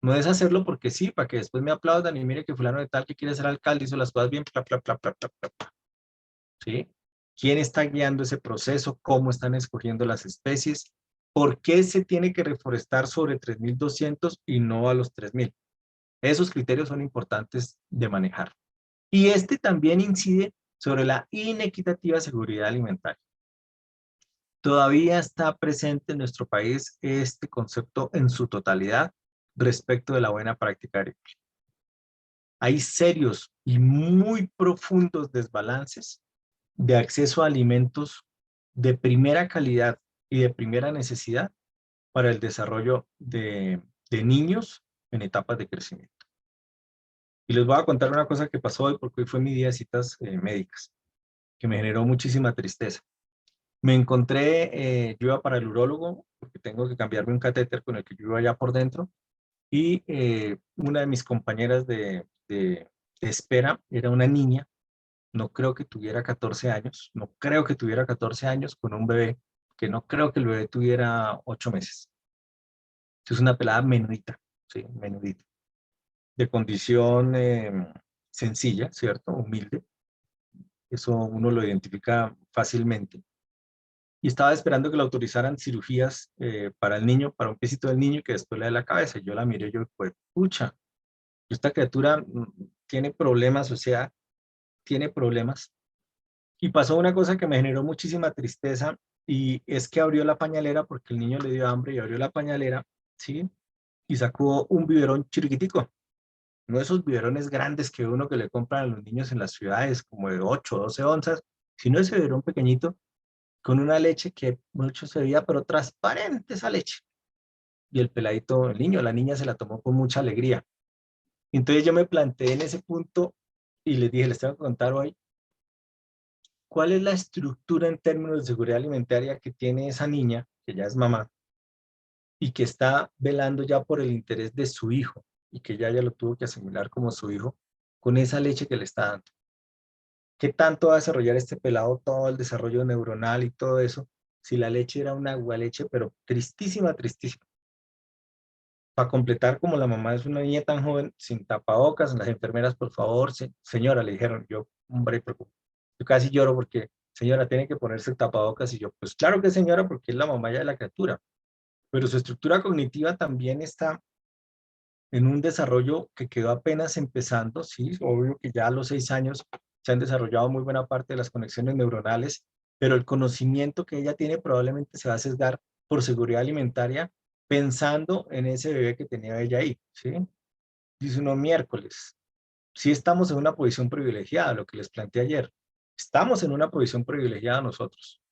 S1: No es hacerlo porque sí, para que después me aplaudan y mire que fulano de tal que quiere ser alcalde hizo las cosas bien, bla, bla, bla, bla, bla, bla, bla. ¿Sí? ¿Quién está guiando ese proceso? ¿Cómo están escogiendo las especies? ¿Por qué se tiene que reforestar sobre 3.200 y no a los 3.000? Esos criterios son importantes de manejar. Y este también incide sobre la inequitativa seguridad alimentaria. Todavía está presente en nuestro país este concepto en su totalidad respecto de la buena práctica agrícola. Hay serios y muy profundos desbalances de acceso a alimentos de primera calidad y de primera necesidad para el desarrollo de niños en etapas de crecimiento. Y les voy a contar una cosa que pasó hoy, porque hoy fue mi día de citas médicas, que me generó muchísima tristeza. Me encontré, yo iba para el urólogo, porque tengo que cambiarme un catéter con el que yo iba allá por dentro, y una de mis compañeras de espera era una niña, no creo que tuviera 14 años, no creo que tuviera 14 años con un bebé, que no creo que el bebé tuviera 8 meses. Es una pelada menudita, sí, menudita, de condición sencilla, ¿cierto? Humilde, eso uno lo identifica fácilmente. Y estaba esperando que le autorizaran cirugías para el niño, para un piecito del niño que después le dé la cabeza. Y yo la miré y yo, pues, pucha, esta criatura tiene problemas, o sea, tiene problemas. Y pasó una cosa que me generó muchísima tristeza y es que abrió la pañalera porque el niño le dio hambre y abrió la pañalera, ¿sí? Y sacó un biberón chiquitico. No esos biberones grandes que uno que le compran a los niños en las ciudades, como de 8 o 12 onzas, sino ese biberón pequeñito con una leche que mucho se veía, pero transparente esa leche. Y el peladito, el niño, la niña se la tomó con mucha alegría. Entonces yo me planteé en ese punto y les dije, les tengo que contar hoy, ¿cuál es la estructura en términos de seguridad alimentaria que tiene esa niña, que ya es mamá, y que está velando ya por el interés de su hijo, y que ya lo tuvo que asimilar como su hijo, con esa leche que le está dando? ¿Qué tanto va a desarrollar este pelado todo el desarrollo neuronal y todo eso, si la leche era una agualeche, pero tristísima, tristísima? Para completar, como la mamá es una niña tan joven, sin tapabocas, las enfermeras, por favor, señora, le dijeron, yo, hombre, yo casi lloro porque, señora, tiene que ponerse el tapabocas, y yo, pues claro que señora, porque es la mamá ya de la criatura, pero su estructura cognitiva también está en un desarrollo que quedó apenas empezando, sí, obvio que ya a los 6 años se han desarrollado muy buena parte de las conexiones neuronales, pero el conocimiento que ella tiene probablemente se va a sesgar por seguridad alimentaria pensando en ese bebé que tenía ella ahí, ¿sí? Dice uno miércoles, sí estamos en una posición privilegiada, lo que les planteé ayer, estamos en una posición privilegiada nosotros.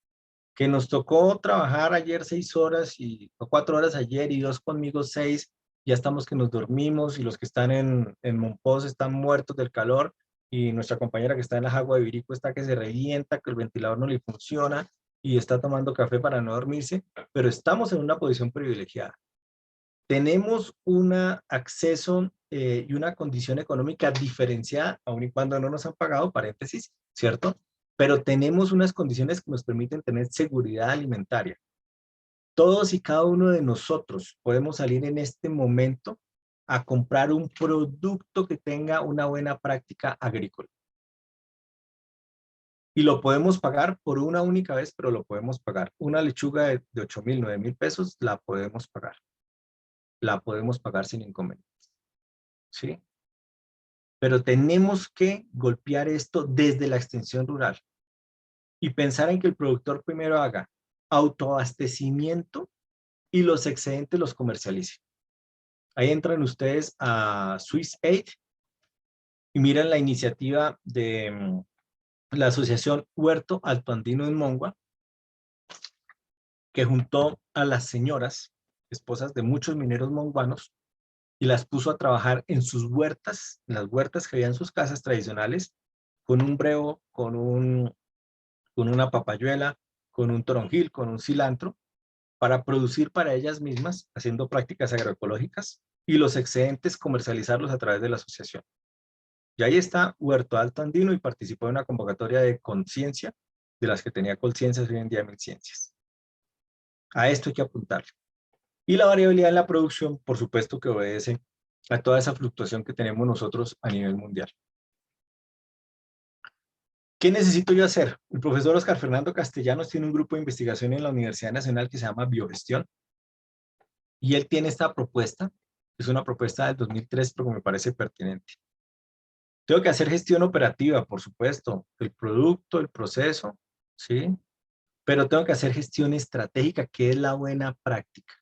S1: Que nos tocó trabajar ayer 6 horas o 4 horas ayer y 2 conmigo 6, ya estamos que nos dormimos y los que están en Monpós están muertos del calor y nuestra compañera que está en la Jagua de Virico está que se revienta, que el ventilador no le funciona y está tomando café para no dormirse, pero estamos en una posición privilegiada. Tenemos un acceso y una condición económica diferenciada, aun y cuando no nos han pagado, paréntesis, ¿cierto? Pero tenemos unas condiciones que nos permiten tener seguridad alimentaria. Todos y cada uno de nosotros podemos salir en este momento a comprar un producto que tenga una buena práctica agrícola. Y lo podemos pagar por una única vez, pero lo podemos pagar. Una lechuga de 8.000, 9.000 pesos, la podemos pagar. La podemos pagar sin inconvenientes. ¿Sí? Pero tenemos que golpear esto desde la extensión rural y pensar en que el productor primero haga autoabastecimiento y los excedentes los comercialice. Ahí entran ustedes a Swiss Aid y miran la iniciativa de la Asociación Huerto Alto Andino en Mongua, que juntó a las señoras, esposas de muchos mineros monguanos, y las puso a trabajar en sus huertas, en las huertas que había en sus casas tradicionales, con un brevo, con una papayuela, con un toronjil, con un cilantro, para producir para ellas mismas, haciendo prácticas agroecológicas, y los excedentes comercializarlos a través de la asociación. Y ahí está Huerto Alto Andino y participó en una convocatoria de conciencia, de las que tenía Colciencias hoy en día Milciencias. A esto hay que apuntarle. Y la variabilidad en la producción, por supuesto que obedece a toda esa fluctuación que tenemos nosotros a nivel mundial. ¿Qué necesito yo hacer? El profesor Oscar Fernando Castellanos tiene un grupo de investigación en la Universidad Nacional que se llama Biogestión, y él tiene esta propuesta, es una propuesta del 2003, pero me parece pertinente. Tengo que hacer gestión operativa, por supuesto, el producto, el proceso, ¿sí? Pero tengo que hacer gestión estratégica, que es la buena práctica.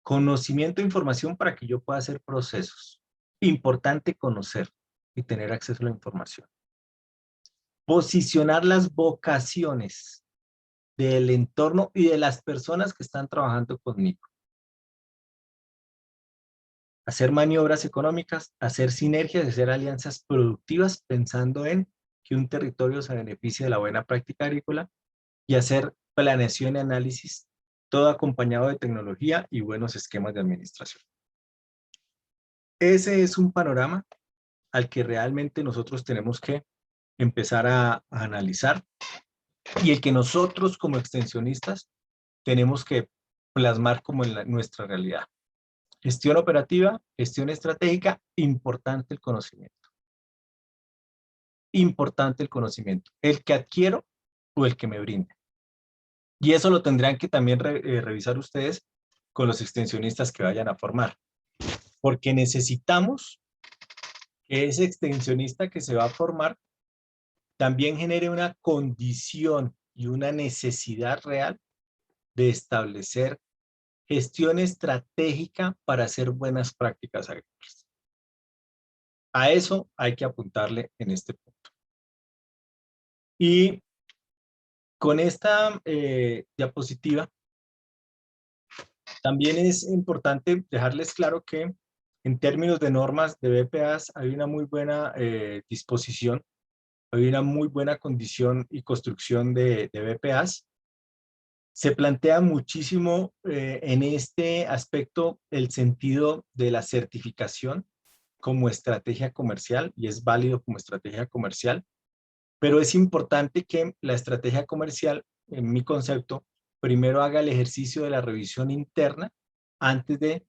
S1: Conocimiento e información para que yo pueda hacer procesos. Importante conocer y tener acceso a la información. Posicionar las vocaciones del entorno y de las personas que están trabajando conmigo. Hacer maniobras económicas, hacer sinergias, hacer alianzas productivas pensando en que un territorio se beneficie de la buena práctica agrícola y hacer planeación y análisis, todo acompañado de tecnología y buenos esquemas de administración. Ese es un panorama al que realmente nosotros tenemos que empezar a analizar y el que nosotros como extensionistas tenemos que plasmar como en nuestra realidad. Gestión operativa, gestión estratégica, importante el conocimiento. Importante el conocimiento, el que adquiero o el que me brinde. Y eso lo tendrán que también revisar ustedes con los extensionistas que vayan a formar. Porque necesitamos que ese extensionista que se va a formar también genere una condición y una necesidad real de establecer gestión estratégica para hacer buenas prácticas agrícolas. A eso hay que apuntarle en este punto. Y con esta diapositiva, también es importante dejarles claro que en términos de normas de BPAs hay una muy buena disposición, hay una muy buena condición y construcción de BPAs. Se plantea muchísimo en este aspecto el sentido de la certificación como estrategia comercial, y es válido como estrategia comercial, pero es importante que la estrategia comercial, en mi concepto, primero haga el ejercicio de la revisión interna antes de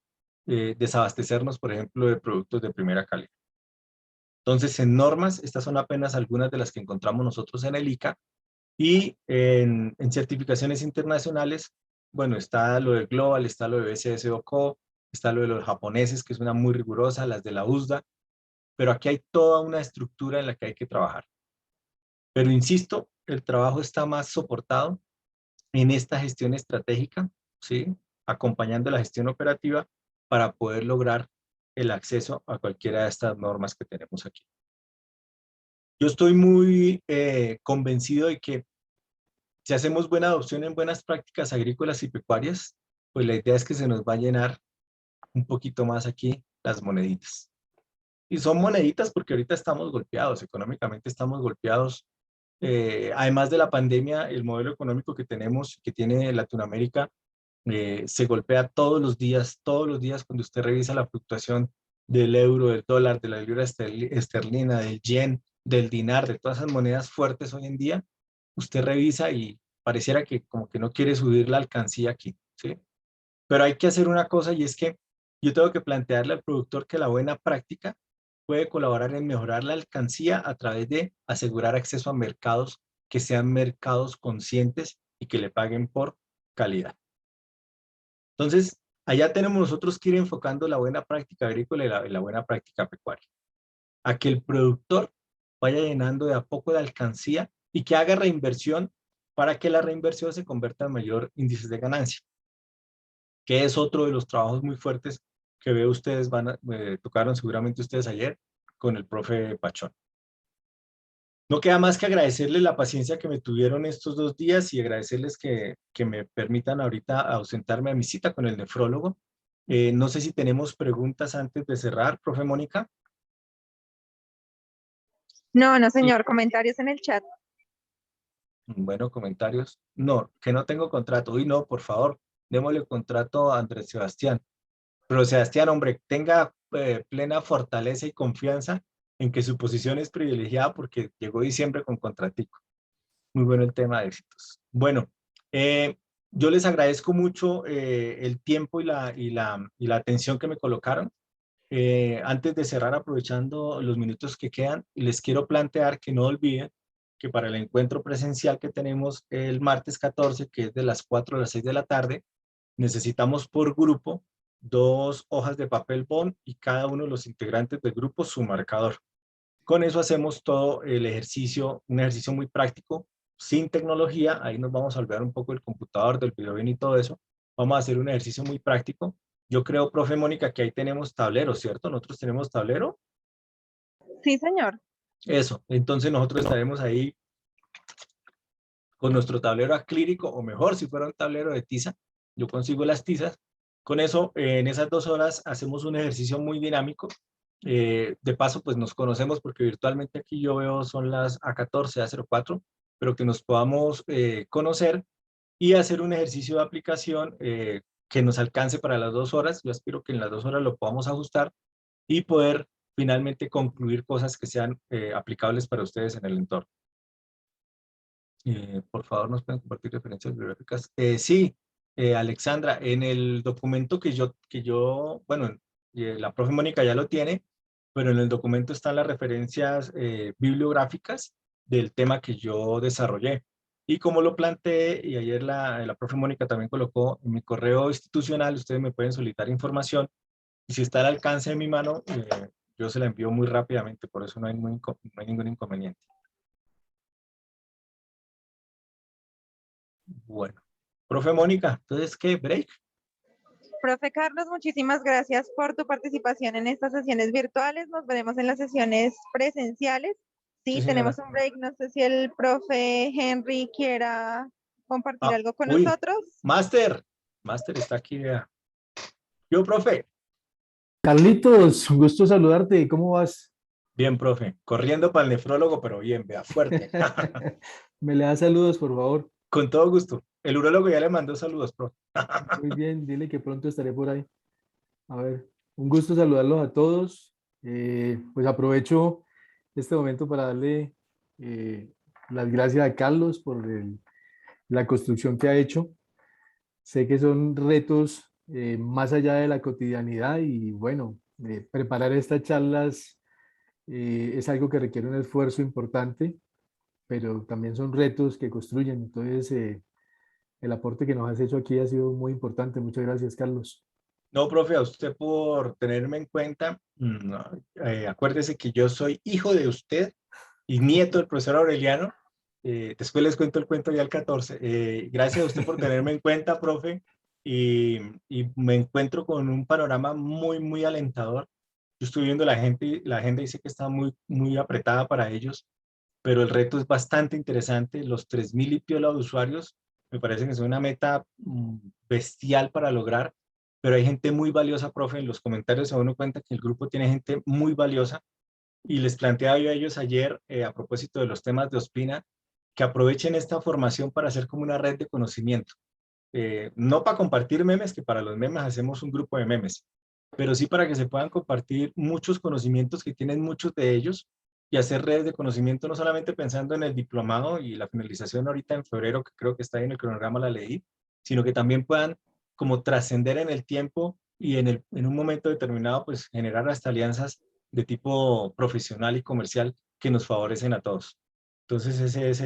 S1: desabastecernos, por ejemplo, de productos de primera calidad. Entonces, en normas, estas son apenas algunas de las que encontramos nosotros en el ICA, y en certificaciones internacionales, bueno, está lo de Global, está lo de BCSOCO, está lo de los japoneses, que es una muy rigurosa, las de la USDA, pero aquí hay toda una estructura en la que hay que trabajar. Pero insisto, el trabajo está más soportado en esta gestión estratégica, ¿sí? Acompañando la gestión operativa para poder lograr el acceso a cualquiera de estas normas que tenemos aquí. Yo estoy muy convencido de que Si hacemos buena adopción en buenas prácticas agrícolas y pecuarias, pues la idea es que se nos va a llenar un poquito más aquí las moneditas. Y son moneditas porque ahorita estamos golpeados, económicamente estamos golpeados. Además de la pandemia, el modelo económico que tenemos, que tiene Latinoamérica, se golpea todos los días cuando usted revisa la fluctuación del euro, del dólar, de la libra esterlina, del yen, del dinar, de todas esas monedas fuertes hoy en día, usted revisa y pareciera que como que no quiere subir la alcancía aquí, ¿sí? Pero hay que hacer una cosa y es que yo tengo que plantearle al productor que la buena práctica puede colaborar en mejorar la alcancía a través de asegurar acceso a mercados que sean mercados conscientes y que le paguen por calidad. Entonces, allá tenemos nosotros que ir enfocando la buena práctica agrícola y la buena práctica pecuaria. A que el productor vaya llenando de a poco de alcancía y que haga reinversión para que la reinversión se convierta en mayor índice de ganancia, que es otro de los trabajos muy fuertes que veo ustedes, tocaron seguramente ustedes ayer con el profe Pachón. No queda más que agradecerles la paciencia que me tuvieron estos 2 días y agradecerles que me permitan ahorita ausentarme a mi cita con el nefrólogo. No sé si tenemos preguntas antes de cerrar, profe Mónica.
S3: No, no, señor, comentarios en el chat.
S1: Bueno, comentarios. No, que no tengo contrato. Uy, no, por favor, démosle contrato a Andrés Sebastián. Pero Sebastián, hombre, tenga plena fortaleza y confianza en que su posición es privilegiada porque llegó diciembre con contratico. Muy bueno el tema de éxitos. Bueno, yo les agradezco mucho el tiempo y la atención que me colocaron. Antes de cerrar, aprovechando los minutos que quedan, les quiero plantear que no olviden que para el encuentro presencial que tenemos el martes 14, que es de las 4 a las 6 de la tarde, necesitamos por grupo 2 hojas de papel bond y cada uno de los integrantes del grupo su marcador. Con eso hacemos todo el ejercicio, un ejercicio muy práctico, sin tecnología. Ahí nos vamos a olvidar un poco del computador, del video y todo eso. Vamos a hacer un ejercicio muy práctico. Yo creo, profe Mónica, que ahí tenemos tablero, ¿cierto? Nosotros tenemos tablero.
S3: Sí, señor.
S1: Eso, entonces nosotros estaremos ahí con nuestro tablero acrílico, o mejor, si fuera un tablero de tiza, yo consigo las tizas. Con eso, en esas 2 horas hacemos un ejercicio muy dinámico. De paso, pues nos conocemos porque virtualmente aquí yo veo son las A14, A04, pero que nos podamos conocer y hacer un ejercicio de aplicación que nos alcance para las 2 horas. Yo espero que en las 2 horas lo podamos ajustar y poder finalmente concluir cosas que sean aplicables para ustedes en el entorno. Por favor, ¿nos pueden compartir referencias bibliográficas? Sí, Alexandra, en el documento bueno, la profe Mónica ya lo tiene, pero en el documento están las referencias bibliográficas del tema que yo desarrollé. Y como lo planteé, y ayer la profe Mónica también colocó en mi correo institucional, ustedes me pueden solicitar información, y si está al alcance de mi mano, yo se la envío muy rápidamente, por eso no hay ningún inconveniente. Bueno, profe Mónica, entonces, ¿qué? ¿Break?
S3: Profe Carlos, muchísimas gracias por tu participación en estas sesiones virtuales. Nos veremos en las sesiones presenciales.
S1: Sí,
S3: Sí,
S1: señora.
S3: tenemos un break. No sé si el profe Henry quiera compartir algo con
S1: Uy,
S3: nosotros.
S1: Máster está aquí, vea. Yo, profe.
S5: Carlitos, un gusto saludarte. ¿Cómo vas?
S1: Bien, profe. Corriendo para el nefrólogo, pero bien, vea, fuerte.
S5: Me le das saludos, por favor.
S1: Con todo gusto. El urólogo ya le mandó saludos, profe.
S5: Muy bien, dile que pronto estaré por ahí. A ver, un gusto saludarlos a todos. Pues aprovecho este momento para darle las gracias a Carlos por la construcción que ha hecho. Sé que son retos más allá de la cotidianidad y bueno, preparar estas charlas es algo que requiere un esfuerzo importante, pero también son retos que construyen. Entonces, el aporte que nos has hecho aquí ha sido muy importante. Muchas gracias, Carlos.
S1: No, profe, a usted por tenerme en cuenta. Acuérdese que yo soy hijo de usted y nieto del profesor Aureliano. Después les cuento el cuento ya el 14. Gracias a usted por tenerme en cuenta, profe. Y me encuentro con un panorama muy, muy alentador. Yo estoy viendo la agenda y sé que está muy, muy apretada para ellos. pero el reto es bastante interesante. Los 3.000 y piola de usuarios me parece que es una meta bestial para lograr, pero hay gente muy valiosa, profe. En los comentarios se da uno cuenta que el grupo tiene gente muy valiosa, y les planteaba yo a ellos ayer, a propósito de los temas de Ospina, que aprovechen esta formación para hacer como una red de conocimiento. No para compartir memes, que para los memes hacemos un grupo de memes, pero sí para que se puedan compartir muchos conocimientos que tienen muchos de ellos, y hacer redes de conocimiento, no solamente pensando en el diplomado y la finalización ahorita en febrero, que creo que está ahí en el cronograma, la leí, sino que también puedan como trascender en el tiempo y en un momento determinado, pues generar hasta alianzas de tipo profesional y comercial que nos favorecen a todos. Entonces ese es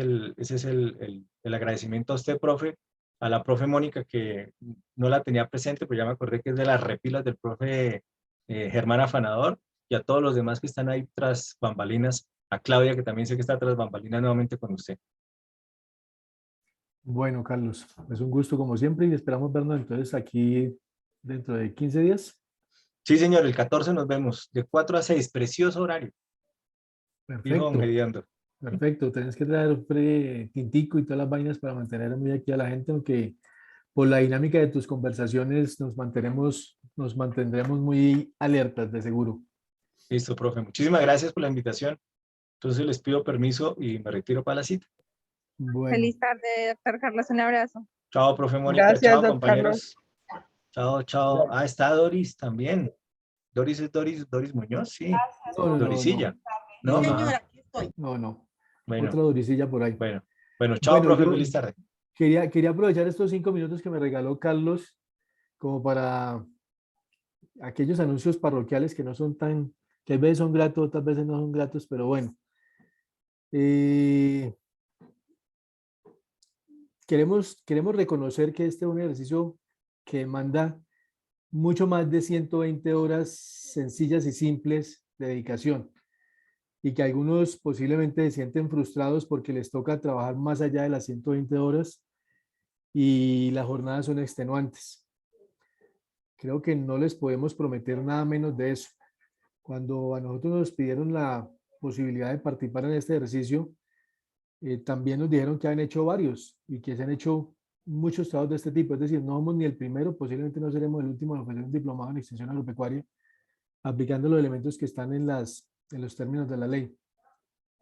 S1: el agradecimiento a usted, profe, a la profe Mónica, que no la tenía presente, pues ya me acordé que es de las repilas del profe Germán Afanador, y a todos los demás que están ahí tras bambalinas, a Claudia, que también sé que está tras bambalinas nuevamente con usted.
S5: Bueno, Carlos, es un gusto como siempre y esperamos vernos entonces aquí dentro de 15 días.
S1: Sí, señor, el 14 nos vemos, de 4 a 6, precioso horario. Dijo don
S5: Perfecto,
S1: Gediondo.
S5: perfecto. Tenés que traer tintico y todas las vainas para mantener muy aquí a la gente, aunque por la dinámica de tus conversaciones nos mantendremos muy alertas de seguro.
S1: Listo, profe. Muchísimas gracias por la invitación. Entonces les pido permiso y me retiro para la cita.
S5: Bueno,
S3: Feliz tarde, doctor Carlos. Un abrazo.
S1: Chao, profe Mónica.
S6: Gracias,
S1: Chao,
S6: don Carlos.
S1: compañeros. Chao, chao. Ah, está Doris también. Doris es Doris Muñoz, sí.
S5: no,
S1: Dorisilla.
S5: no,
S1: ¿No?
S5: no,
S1: Ajá.
S5: no.
S1: Bueno,
S5: Otra doricilla por ahí.
S1: bueno. Bueno, chao,
S5: Bueno,
S1: profe.
S5: yo
S1: Feliz tarde.
S5: quería aprovechar estos 5 minutos que me regaló Carlos como para aquellos anuncios parroquiales que no son tan, que a veces son gratos, otras veces no son gratos, pero bueno. Queremos reconocer que este es un ejercicio que demanda mucho más de 120 horas sencillas y simples de dedicación, y que algunos posiblemente se sienten frustrados porque les toca trabajar más allá de las 120 horas y las jornadas son extenuantes. Creo que no les podemos prometer nada menos de eso. Cuando a nosotros nos pidieron la posibilidad de participar en este ejercicio, también nos dijeron que han hecho varios y que se han hecho muchos trabajos de este tipo. Es decir, no somos ni el primero, posiblemente no seremos el último en ofrecer un diplomado en extensión agropecuaria aplicando los elementos que están en los términos de la ley.